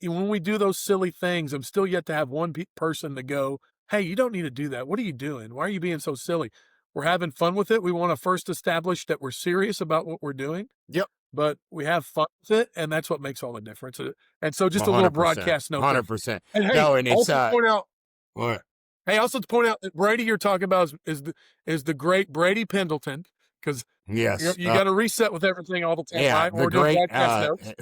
when we do those silly things, I'm still yet to have one person to go, hey, you don't need to do that. What are you doing? Why are you being so silly? We're having fun with it. We want to first establish that we're serious about what we're doing. Yep. But we have fun with it, and that's what makes all the difference. And so just a little broadcast note. 100%. And hey, no, and it's, also point out, what? Hey, also to point out that Brady you're talking about is the great Brady Pendleton, because yes, you got to reset with everything all the time. Yeah, right? the great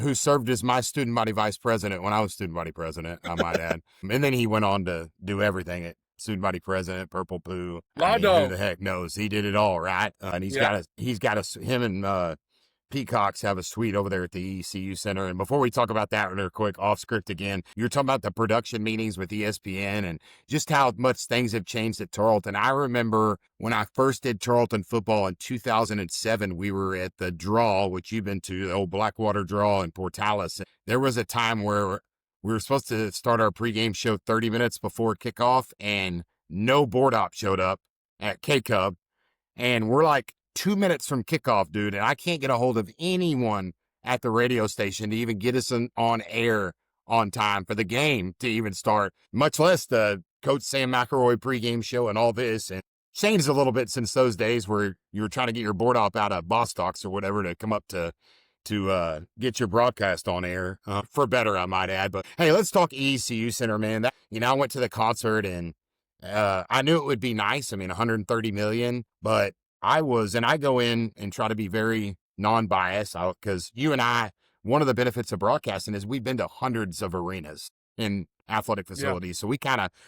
who served as my student body vice president when I was student body president, I might add. And then he went on to do everything at student body president, Purple Poo. Who the heck knows? He did it all, right? And him and Peacocks have a suite over there at the EECU Center. And before we talk about that real quick, off script again, you're talking about the production meetings with ESPN and just how much things have changed at Tarleton. I remember when I first did Tarleton football in 2007, we were at the Draw, which you've been to, the old Blackwater Draw in Portales. There was a time where we were supposed to start our pregame show 30 minutes before kickoff, and no board op showed up at K-Cub. And we're like 2 minutes from kickoff, dude, and I can't get a hold of anyone at the radio station to even get us on air on time for the game to even start, much less the Coach Sam McElroy pregame show and all this. And changed a little bit since those days where you were trying to get your board op out of Bostock's or whatever to come up to get your broadcast on air, for better, I might add. But hey, let's talk EECU Center, man. I went to the concert and I knew it would be nice. I mean, 130 million, but I go in and try to be very non-biased because you and I, one of the benefits of broadcasting is we've been to hundreds of arenas in athletic facilities. So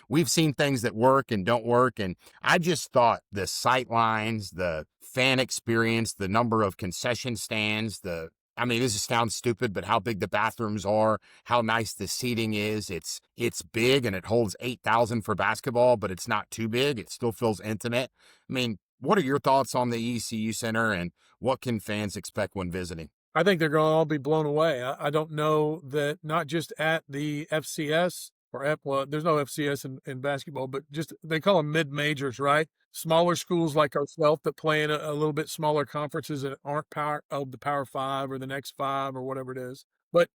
we've seen things that work and don't work. And I just thought the sight lines, the fan experience, the number of concession stands, this sounds stupid, but how big the bathrooms are, how nice the seating is. It's big and it holds 8,000 for basketball, but it's not too big. It still feels intimate. I mean, what are your thoughts on the EECU Center and what can fans expect when visiting? I think they're going to all be blown away. I don't know that not just at the FCS there's no FCS in basketball, but just they call them mid-majors, right? Smaller schools like ourselves that play in a little bit smaller conferences that aren't the Power 5 or the next 5 or whatever it is. But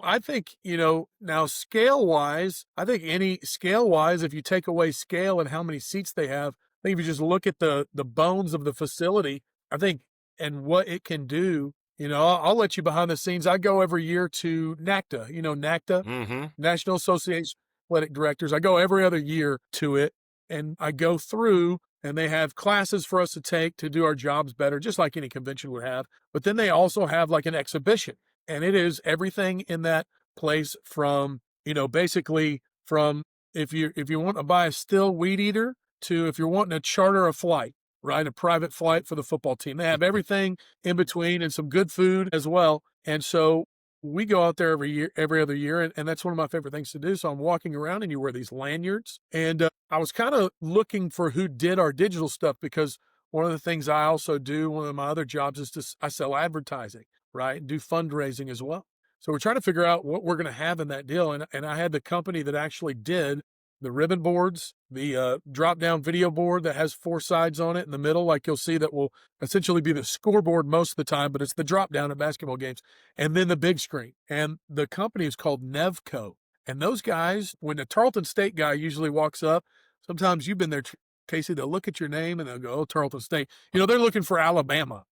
I think, now scale-wise, if you take away scale and how many seats they have, I think if you just look at the bones of the facility, I think, and what it can do, I'll let you behind the scenes. I go every year to NACTA, NACTA, National Association of Athletic Directors. I go every other year to it, and I go through, and they have classes for us to take to do our jobs better, just like any convention would have. But then they also have like an exhibition, and it is everything in that place from, basically from if you want to buy a still weed eater to if you're wanting to charter a flight, right? A private flight for the football team. They have everything in between and some good food as well. And so we go out there every other year. And that's one of my favorite things to do. So I'm walking around and you wear these lanyards. And I was kind of looking for who did our digital stuff, because one of the things I also do, one of my other jobs is I sell advertising, right? And do fundraising as well. So we're trying to figure out what we're going to have in that deal. And I had the company that actually did the ribbon boards, the drop-down video board that has 4 sides on it in the middle, like you'll see that will essentially be the scoreboard most of the time, but it's the drop-down at basketball games, and then the big screen. And the company is called Nevco. And those guys, when the Tarleton State guy usually walks up, sometimes you've been there, Casey, they'll look at your name and they'll go, oh, Tarleton State. You know, they're looking for Alabama.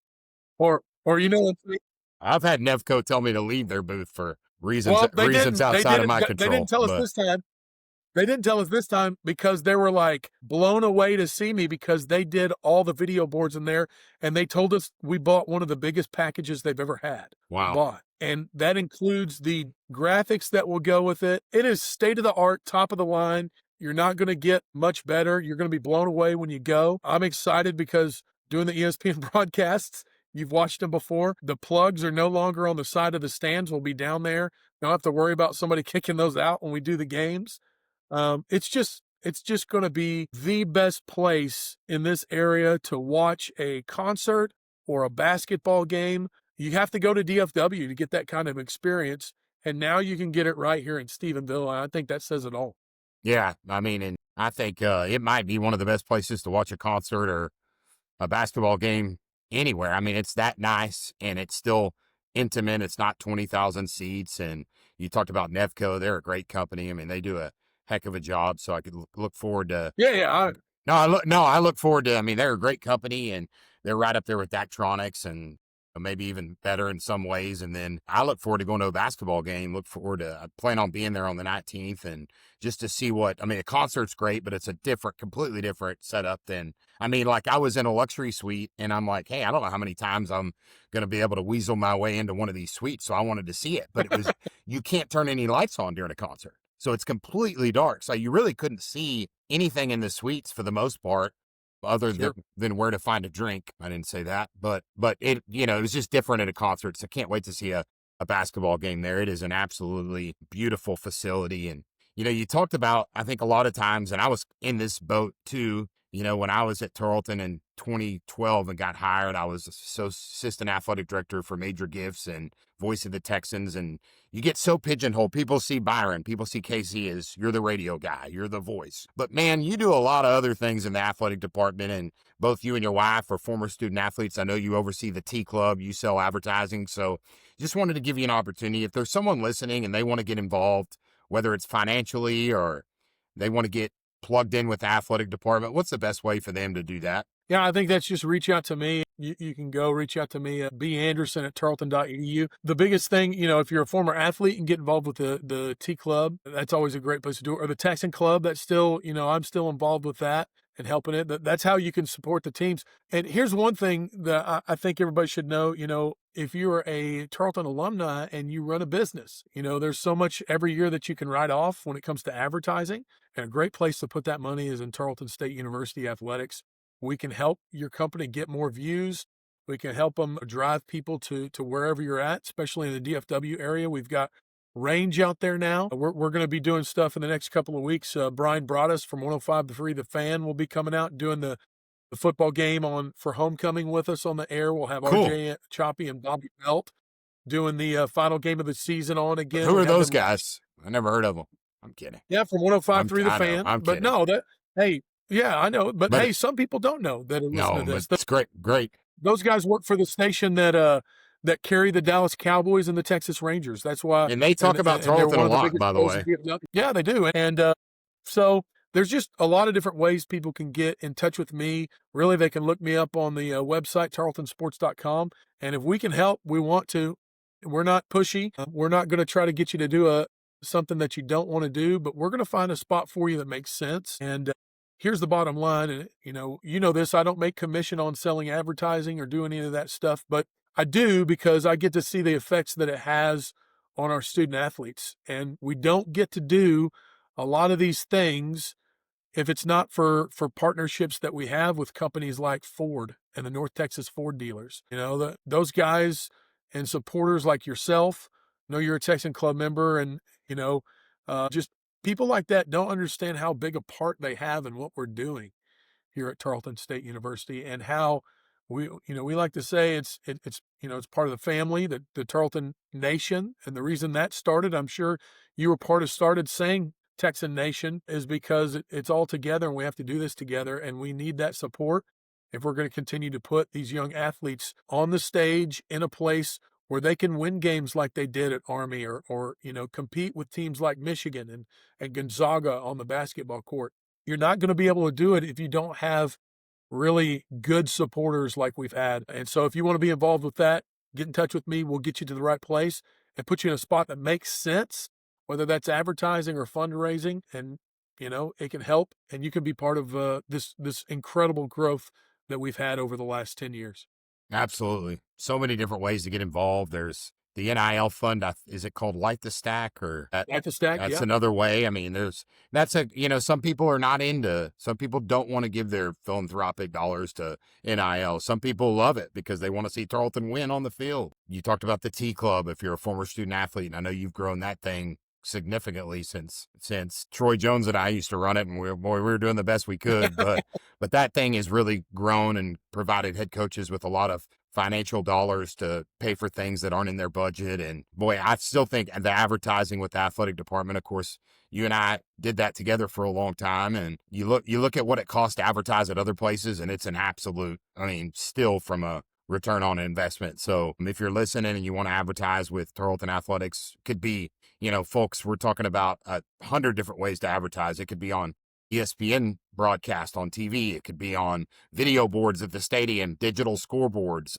Or you know, I've had Nevco tell me to leave their booth for reasons well, outside of my control. They didn't tell us this time. They didn't tell us this time because they were like blown away to see me because they did all the video boards in there, and they told us we bought one of the biggest packages they've ever had. Wow. And that includes the graphics that will go with it. It is state of the art, top of the line. You're not going to get much better. You're going to be blown away when you go. I'm excited because doing the ESPN broadcasts, you've watched them before. The plugs are no longer on the side of the stands. We'll be down there. Don't have to worry about somebody kicking those out when we do the games. It's just going to be the best place in this area to watch a concert or a basketball game. You have to go to DFW to get that kind of experience, and now you can get it right here in Stephenville. And I think that says it all. Yeah, I mean, and I think it might be one of the best places to watch a concert or a basketball game anywhere. I mean, it's that nice, and it's still intimate. It's not 20,000 seats, and you talked about Nevco. They're a great company. I mean, they do a heck of a job, so I could look forward to. I look forward to. I mean, they're a great company, and they're right up there with Daktronics, and maybe even better in some ways. And then I look forward to going to a basketball game. Look forward to. I plan on being there on the 19th, and just to see what. I mean, a concert's great, but it's a completely different setup than. I mean, like I was in a luxury suite, and I'm like, hey, I don't know how many times I'm going to be able to weasel my way into one of these suites, so I wanted to see it. But it was you can't turn any lights on during a concert. So it's completely dark. So you really couldn't see anything in the suites for the most part, other than where to find a drink. I didn't say that, but it, it was just different at a concert. So I can't wait to see a basketball game there. It is an absolutely beautiful facility. And, you talked about, I think a lot of times, and I was in this boat too, when I was at Tarleton in 2012 and got hired, I was assistant athletic director for Major Gifts and voice of the Texans. And you get so pigeonholed. People see Byron, people see Casey as you're the radio guy, you're the voice. But man, you do a lot of other things in the athletic department, and both you and your wife are former student athletes. I know you oversee the T Club, you sell advertising. So just wanted to give you an opportunity. If there's someone listening and they want to get involved, whether it's financially or they want to get plugged in with the athletic department, what's the best way for them to do that? Yeah, I think that's just reach out to me. You can go reach out to me at banderson@tarleton.edu. The biggest thing, if you're a former athlete and get involved with the T Club, that's always a great place to do it. Or the Texan Club, that's still, I'm still involved with that and helping it. That's how you can support the teams. And here's one thing that I think everybody should know, if you're a Tarleton alumni and you run a business, there's so much every year that you can write off when it comes to advertising. And a great place to put that money is in Tarleton State University Athletics. We can help your company get more views. We can help them drive people to wherever you're at, especially in the DFW area. We've got range out there now. We're going to be doing stuff in the next couple of weeks. Brian Broaddus from 105.3 The Fan will be coming out and doing the football game for homecoming with us on the air. We'll have Cool. RJ Choppy and Bobby Belt doing the final game of the season on again. Who are those guys? I never heard of them. I'm kidding. Yeah, from 105.3 The Fan. I'm but kidding. No, hey, yeah, I know. But hey, some people don't know that are listening to this. That's great. Those guys work for the station that carry the Dallas Cowboys and the Texas Rangers. That's why. And they talk about Tarleton a lot, by the way. Yeah, they do. And so there's just a lot of different ways people can get in touch with me. Really, they can look me up on the website, tarletonsports.com. And if we can help, we want to. We're not pushy. We're not going to try to get you to do something that you don't want to do, but we're going to find a spot for you that makes sense. And here's the bottom line. And, you know this, I don't make commission on selling advertising or do any of that stuff, but I do because I get to see the effects that it has on our student athletes. And we don't get to do a lot of these things if it's not for partnerships that we have with companies like Ford and the North Texas Ford dealers. Those guys and supporters like yourself, know you're a Texan Club member, and, just people like that don't understand how big a part they have in what we're doing here at Tarleton State University, and how we like to say it's part of the family, the Tarleton Nation. And the reason that started, I'm sure you were started saying Texan Nation is because it's all together and we have to do this together, and we need that support if we're going to continue to put these young athletes on the stage in a place where they can win games like they did at Army, or compete with teams like Michigan and Gonzaga on the basketball court. You're not going to be able to do it if you don't have really good supporters like we've had. And so if you want to be involved with that, get in touch with me. We'll get you to the right place and put you in a spot that makes sense, whether that's advertising or fundraising. And, it can help, and you can be part of this incredible growth that we've had over the last 10 years. Absolutely. So many different ways to get involved. There's the NIL fund. Is it called Light the Stack, or Light the Stack? That's yeah. another way. I mean, some people are not some people don't want to give their philanthropic dollars to NIL. Some people love it because they want to see Tarleton win on the field. You talked about the T Club if you're a former student athlete, and I know you've grown that thing significantly since Troy Jones and I used to run it, and we were doing the best we could, but that thing has really grown and provided head coaches with a lot of financial dollars to pay for things that aren't in their budget. And boy, I still think the advertising with the athletic department, of course, you and I did that together for a long time, and you look at what it costs to advertise at other places, and it's an absolute, still from a return on investment. So if you're listening and you want to advertise with Tarleton Athletics, could be, folks, we're talking about 100 different ways to advertise. It could be on ESPN broadcast on TV. It could be on video boards at the stadium, digital scoreboards.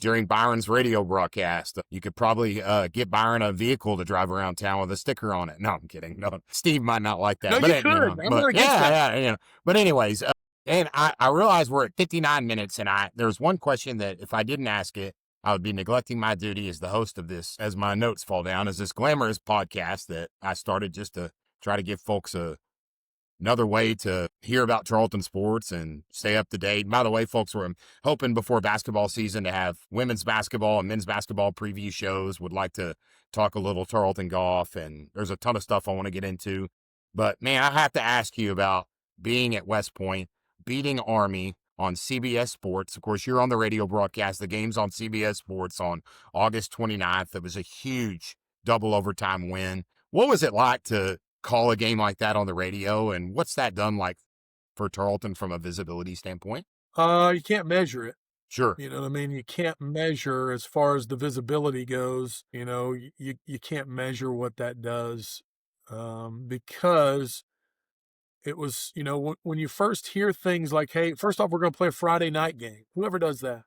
During Byron's radio broadcast, you could probably get Byron a vehicle to drive around town with a sticker on it. No, I'm kidding. No, Steve might not like that. No, but you could. I'm not against that. Yeah. But anyways, and I realize we're at 59 minutes, and there's one question that if I didn't ask it, I would be neglecting my duty as the host of this, as my notes fall down, as this glamorous podcast that I started just to try to give folks another way to hear about Tarleton sports and stay up to date. And by the way, folks, we're hoping before basketball season to have women's basketball and men's basketball preview shows. Would like to talk a little Tarleton golf, and there's a ton of stuff I want to get into. But, man, I have to ask you about being at West Point, beating Army on CBS Sports. Of course, you're on the radio broadcast. The game's on CBS Sports on August 29th. It was a huge double overtime win. What was it like to call a game like that on the radio, and what's that done like for Tarleton from a visibility standpoint? You can't measure it. Sure. You know what I mean? You can't measure as far as the visibility goes. You can't measure what that does because it was, when you first hear things like, hey, first off, we're going to play a Friday night game. Whoever does that.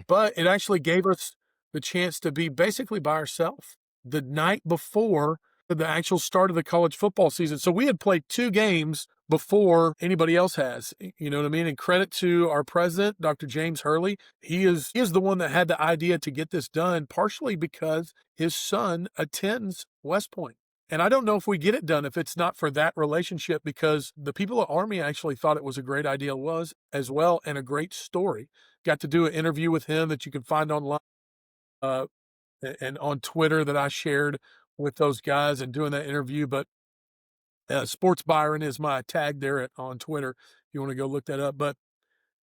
But it actually gave us the chance to be basically by ourselves the night before the actual start of the college football season. So we had played 2 games before anybody else has, you know what I mean? And credit to our president, Dr. James Hurley. He is the one that had the idea to get this done, partially because his son attends West Point. And I don't know if we get it done if it's not for that relationship, because the people at Army actually thought it was a great idea as well, and a great story. Got to do an interview with him that you can find online and on Twitter that I shared with those guys and doing that interview. But Sports Byron is my tag there on Twitter if you want to go look that up. But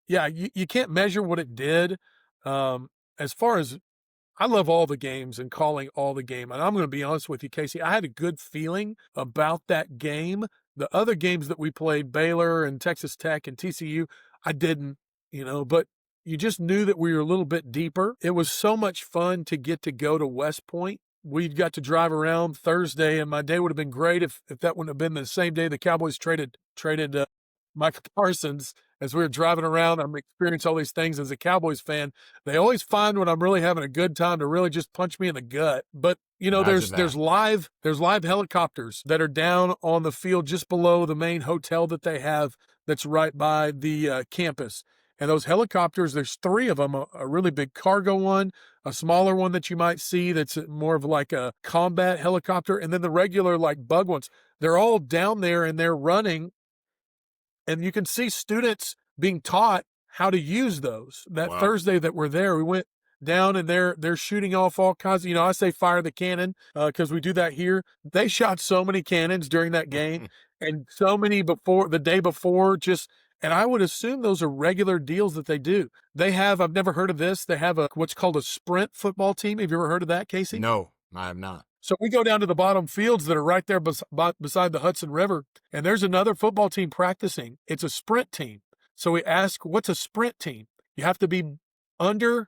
yeah, you can't measure what it did. As far as, I love all the games and calling all the game. And I'm going to be honest with you, Casey, I had a good feeling about that game. The other games that we played, Baylor and Texas Tech and TCU, I didn't, but you just knew that we were a little bit deeper. It was so much fun to get to go to West Point. We got to drive around Thursday, and my day would have been great if that wouldn't have been the same day the Cowboys traded Micah Parsons. As we were driving around, I'm experiencing all these things as a Cowboys fan. They always find when I'm really having a good time to really just punch me in the gut. But there's live helicopters that are down on the field just below the main hotel that they have that's right by the campus. And those helicopters, there's 3 of them, a really big cargo one, a smaller one that you might see that's more of like a combat helicopter, and then the regular like bug ones. They're all down there and they're running, and you can see students being taught how to use those. That Wow. Thursday that we're there, we went down and they're shooting off all kinds of, I say fire the cannon because we do that here. They shot so many cannons during that game and so many the day before and I would assume those are regular deals that they do. They have, I've never heard of this, they have what's called a sprint football team. Have you ever heard of that, Casey? No, I have not. So we go down to the bottom fields that are right there beside the Hudson River, and there's another football team practicing. It's a sprint team. So we ask, what's a sprint team? You have to be under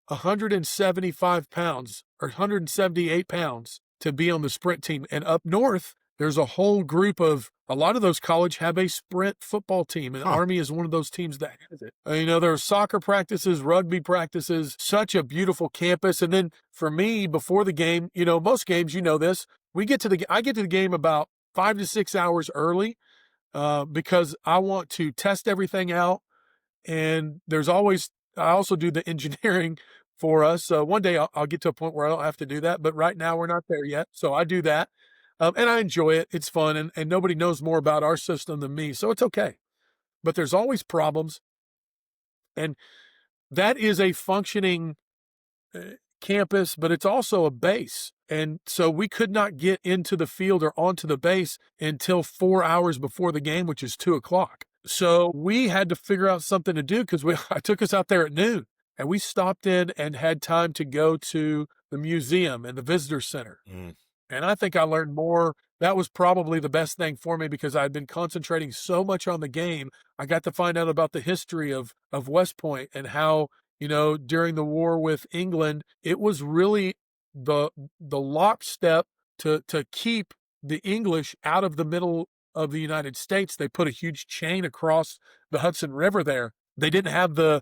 175 pounds or 178 pounds to be on the sprint team. And up north, there's a whole group of, a lot of those colleges have a sprint football team, and Army is one of those teams that has it. There are soccer practices, rugby practices, such a beautiful campus. And then for me, before the game, most games, this, I get to the game about 5 to 6 hours early because I want to test everything out. And I also do the engineering for us. So one day I'll get to a point where I don't have to do that, but right now we're not there yet. So I do that. And I enjoy it. It's fun. And nobody knows more about our system than me. So it's okay. But there's always problems. And that is a functioning campus, but it's also a base. And so we could not get into the field or onto the base until 4 hours before the game, which is 2:00. So we had to figure out something to do because I took us out there at noon, and we stopped in and had time to go to the museum and the visitor center. And I think I learned more. That was probably the best thing for me because I had been concentrating so much on the game. I got to find out about the history of West Point and how, during the war with England, it was really the lockstep to keep the English out of the middle of the United States. They put a huge chain across the Hudson River there. They didn't have the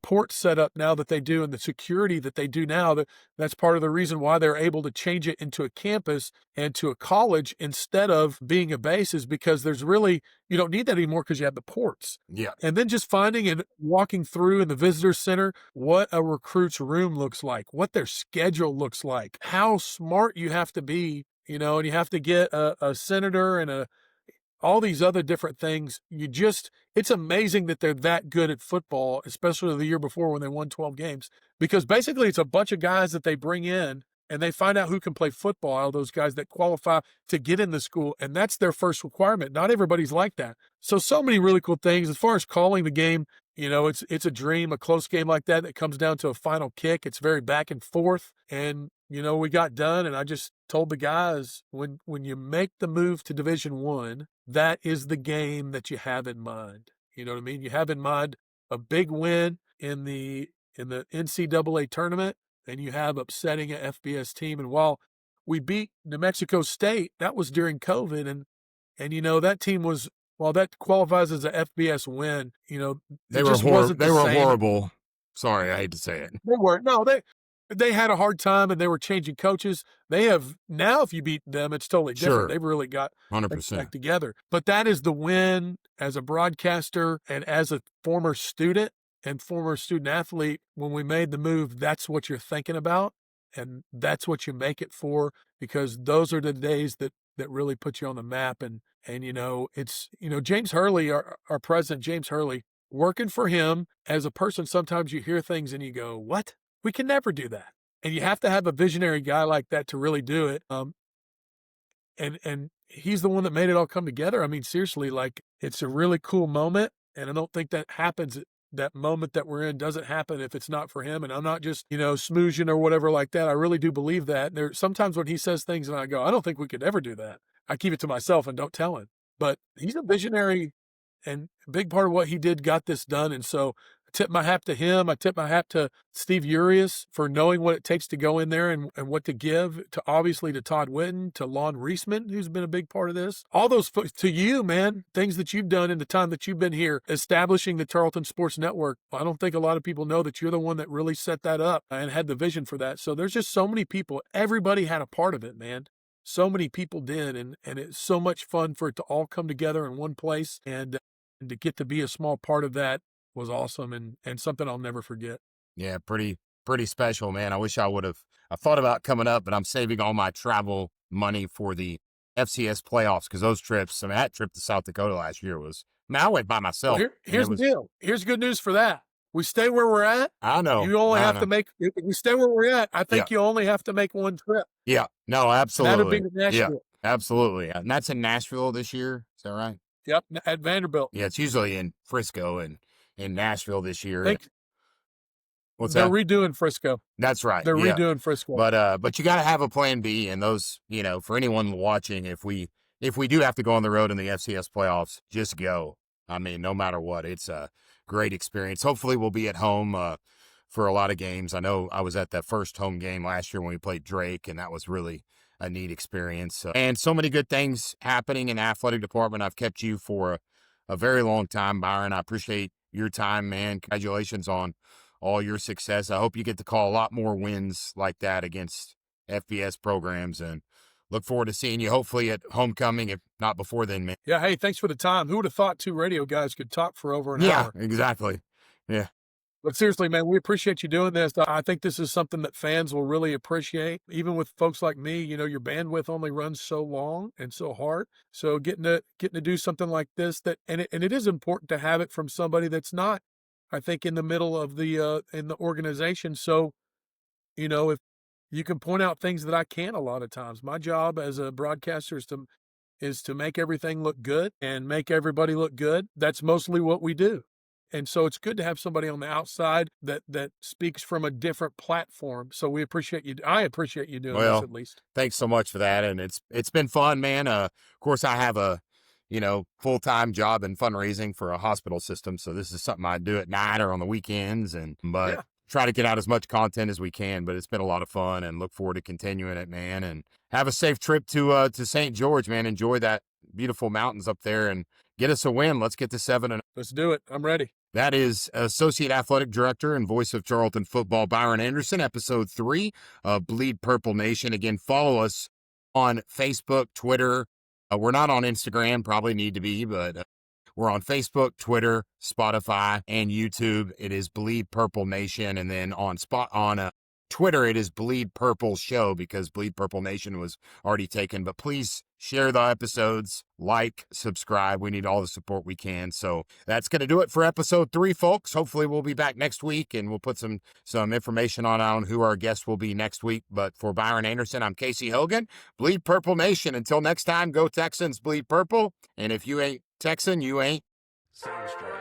port set up now that they do and the security that they do now. That's part of the reason why they're able to change it into a campus and to a college instead of being a base is because you don't need that anymore because you have the ports. Yeah. And then just finding and walking through in the visitor center what a recruit's room looks like, what their schedule looks like, how smart you have to be, and you have to get a senator and all these other different things. It's amazing that they're that good at football, especially the year before when they won 12 games, because basically it's a bunch of guys that they bring in and they find out who can play football, all those guys that qualify to get in the school. And that's their first requirement. Not everybody's like that. So many really cool things as far as calling the game. It's a dream, a close game like that comes down to a final kick. It's very back and forth. And, we got done and I just told the guys, when you make the move to Division I, that is the game that you have in mind. You know what I mean? You have in mind a big win in the NCAA tournament, and you have upsetting an FBS team. And while we beat New Mexico State, that was during COVID, and that team was, while that qualifies as a FBS win, they were horrible. Sorry, I hate to say it. They weren't. No, they had a hard time and they were changing coaches. They have now, if you beat them, it's totally different. Sure. They've really got 100% back together. But that is the win as a broadcaster and as a former student and former student athlete. When we made the move, that's what you're thinking about. And that's what you make it for, because those are the days that really put you on the map. And it's, James Hurley, our president, James Hurley, working for him as a person, sometimes you hear things and you go, what? We can never do that. And you have to have a visionary guy like that to really do it. And he's the one that made it all come together. I mean, seriously, it's a really cool moment. And I don't think that happens. That moment that we're in doesn't happen if it's not for him. And I'm not just, smoozing or whatever like that. I really do believe that. Sometimes when he says things and I go, I don't think we could ever do that, I keep it to myself and don't tell him. But he's a visionary, and a big part of what he did got this done. And so I tip my hat to him. I tip my hat to Steve Urias for knowing what it takes to go in there and what to give, obviously to Todd Witten, to Lon Reisman, who's been a big part of this. All those folks, to you, man, things that you've done in the time that you've been here, establishing the Tarleton Sports Network. I don't think a lot of people know that you're the one that really set that up and had the vision for that. So there's just so many people. Everybody had a part of it, man. So many people did, and it's so much fun for it to all come together in one place, and to get to be a small part of that was awesome and something I'll never forget. Yeah, pretty special, man. I wish I thought about coming up, but I'm saving all my travel money for the FCS playoffs, because those trips, that trip to South Dakota last year I went by myself. Well, here's the deal. Here's good news for that. We stay where we're at. I know. You only have to make, if we stay where we're at, I think you only have to make one trip. Yeah, no, absolutely. That'll be to Nashville. Yeah, absolutely. And that's in Nashville this year. Is that right? Yep, at Vanderbilt. Yeah, it's usually in Frisco and in Nashville this year. What's They're that? redoing Frisco. That's right. They're yeah. redoing Frisco. But you got to have a plan B, and those, for anyone watching, if we do have to go on the road in the FCS playoffs, just go. I mean, no matter what, it's a great experience. Hopefully we'll be at home for a lot of games. I know I was at that first home game last year when we played Drake, and that was really a neat experience. And so many good things happening in the athletic department. I've kept you for a very long time, Byron. I appreciate your time, man. Congratulations on all your success. I hope you get to call a lot more wins like that against FBS programs, and look forward to seeing you hopefully at homecoming, if not before then, man. Yeah, hey, thanks for the time. Who would have thought two radio guys could talk for over an hour? Yeah, exactly. Yeah. But seriously, man, we appreciate you doing this. I think this is something that fans will really appreciate. Even with folks like me, your bandwidth only runs so long and so hard. So getting to do something like this, and it is important to have it from somebody that's not, I think, in the middle of the in the organization. So, if you can point out things that I can't a lot of times. My job as a broadcaster is to make everything look good and make everybody look good. That's mostly what we do. And so it's good to have somebody on the outside that speaks from a different platform. So we appreciate you. I appreciate you doing this, at least. Thanks so much for that. And it's been fun, man. Of course, I have a full-time job in fundraising for a hospital system. So this is something I do at night or on the weekends, but try to get out as much content as we can. But it's been a lot of fun, and look forward to continuing it, man. And have a safe trip to St. George, man. Enjoy that beautiful mountains up there and get us a win. Let's get to 7-0. Let's do it. I'm ready. That is Associate Athletic Director and voice of Tarleton football, Byron Anderson, episode 3 of Bleed Purple Nation. Again, follow us on Facebook, Twitter. We're not on Instagram, probably need to be, but we're on Facebook, Twitter, Spotify, and YouTube. It is Bleed Purple Nation. And then on Twitter, it is Bleed Purple Show, because Bleed Purple Nation was already taken. But please share the episodes, like, subscribe. We need all the support we can. So that's going to do it for episode 3, folks. Hopefully we'll be back next week, and we'll put some information on who our guests will be next week. But for Byron Anderson, I'm Casey Hogan. Bleed Purple Nation. Until next time, go Texans, bleed purple. And if you ain't Texan, you ain't Sound straight.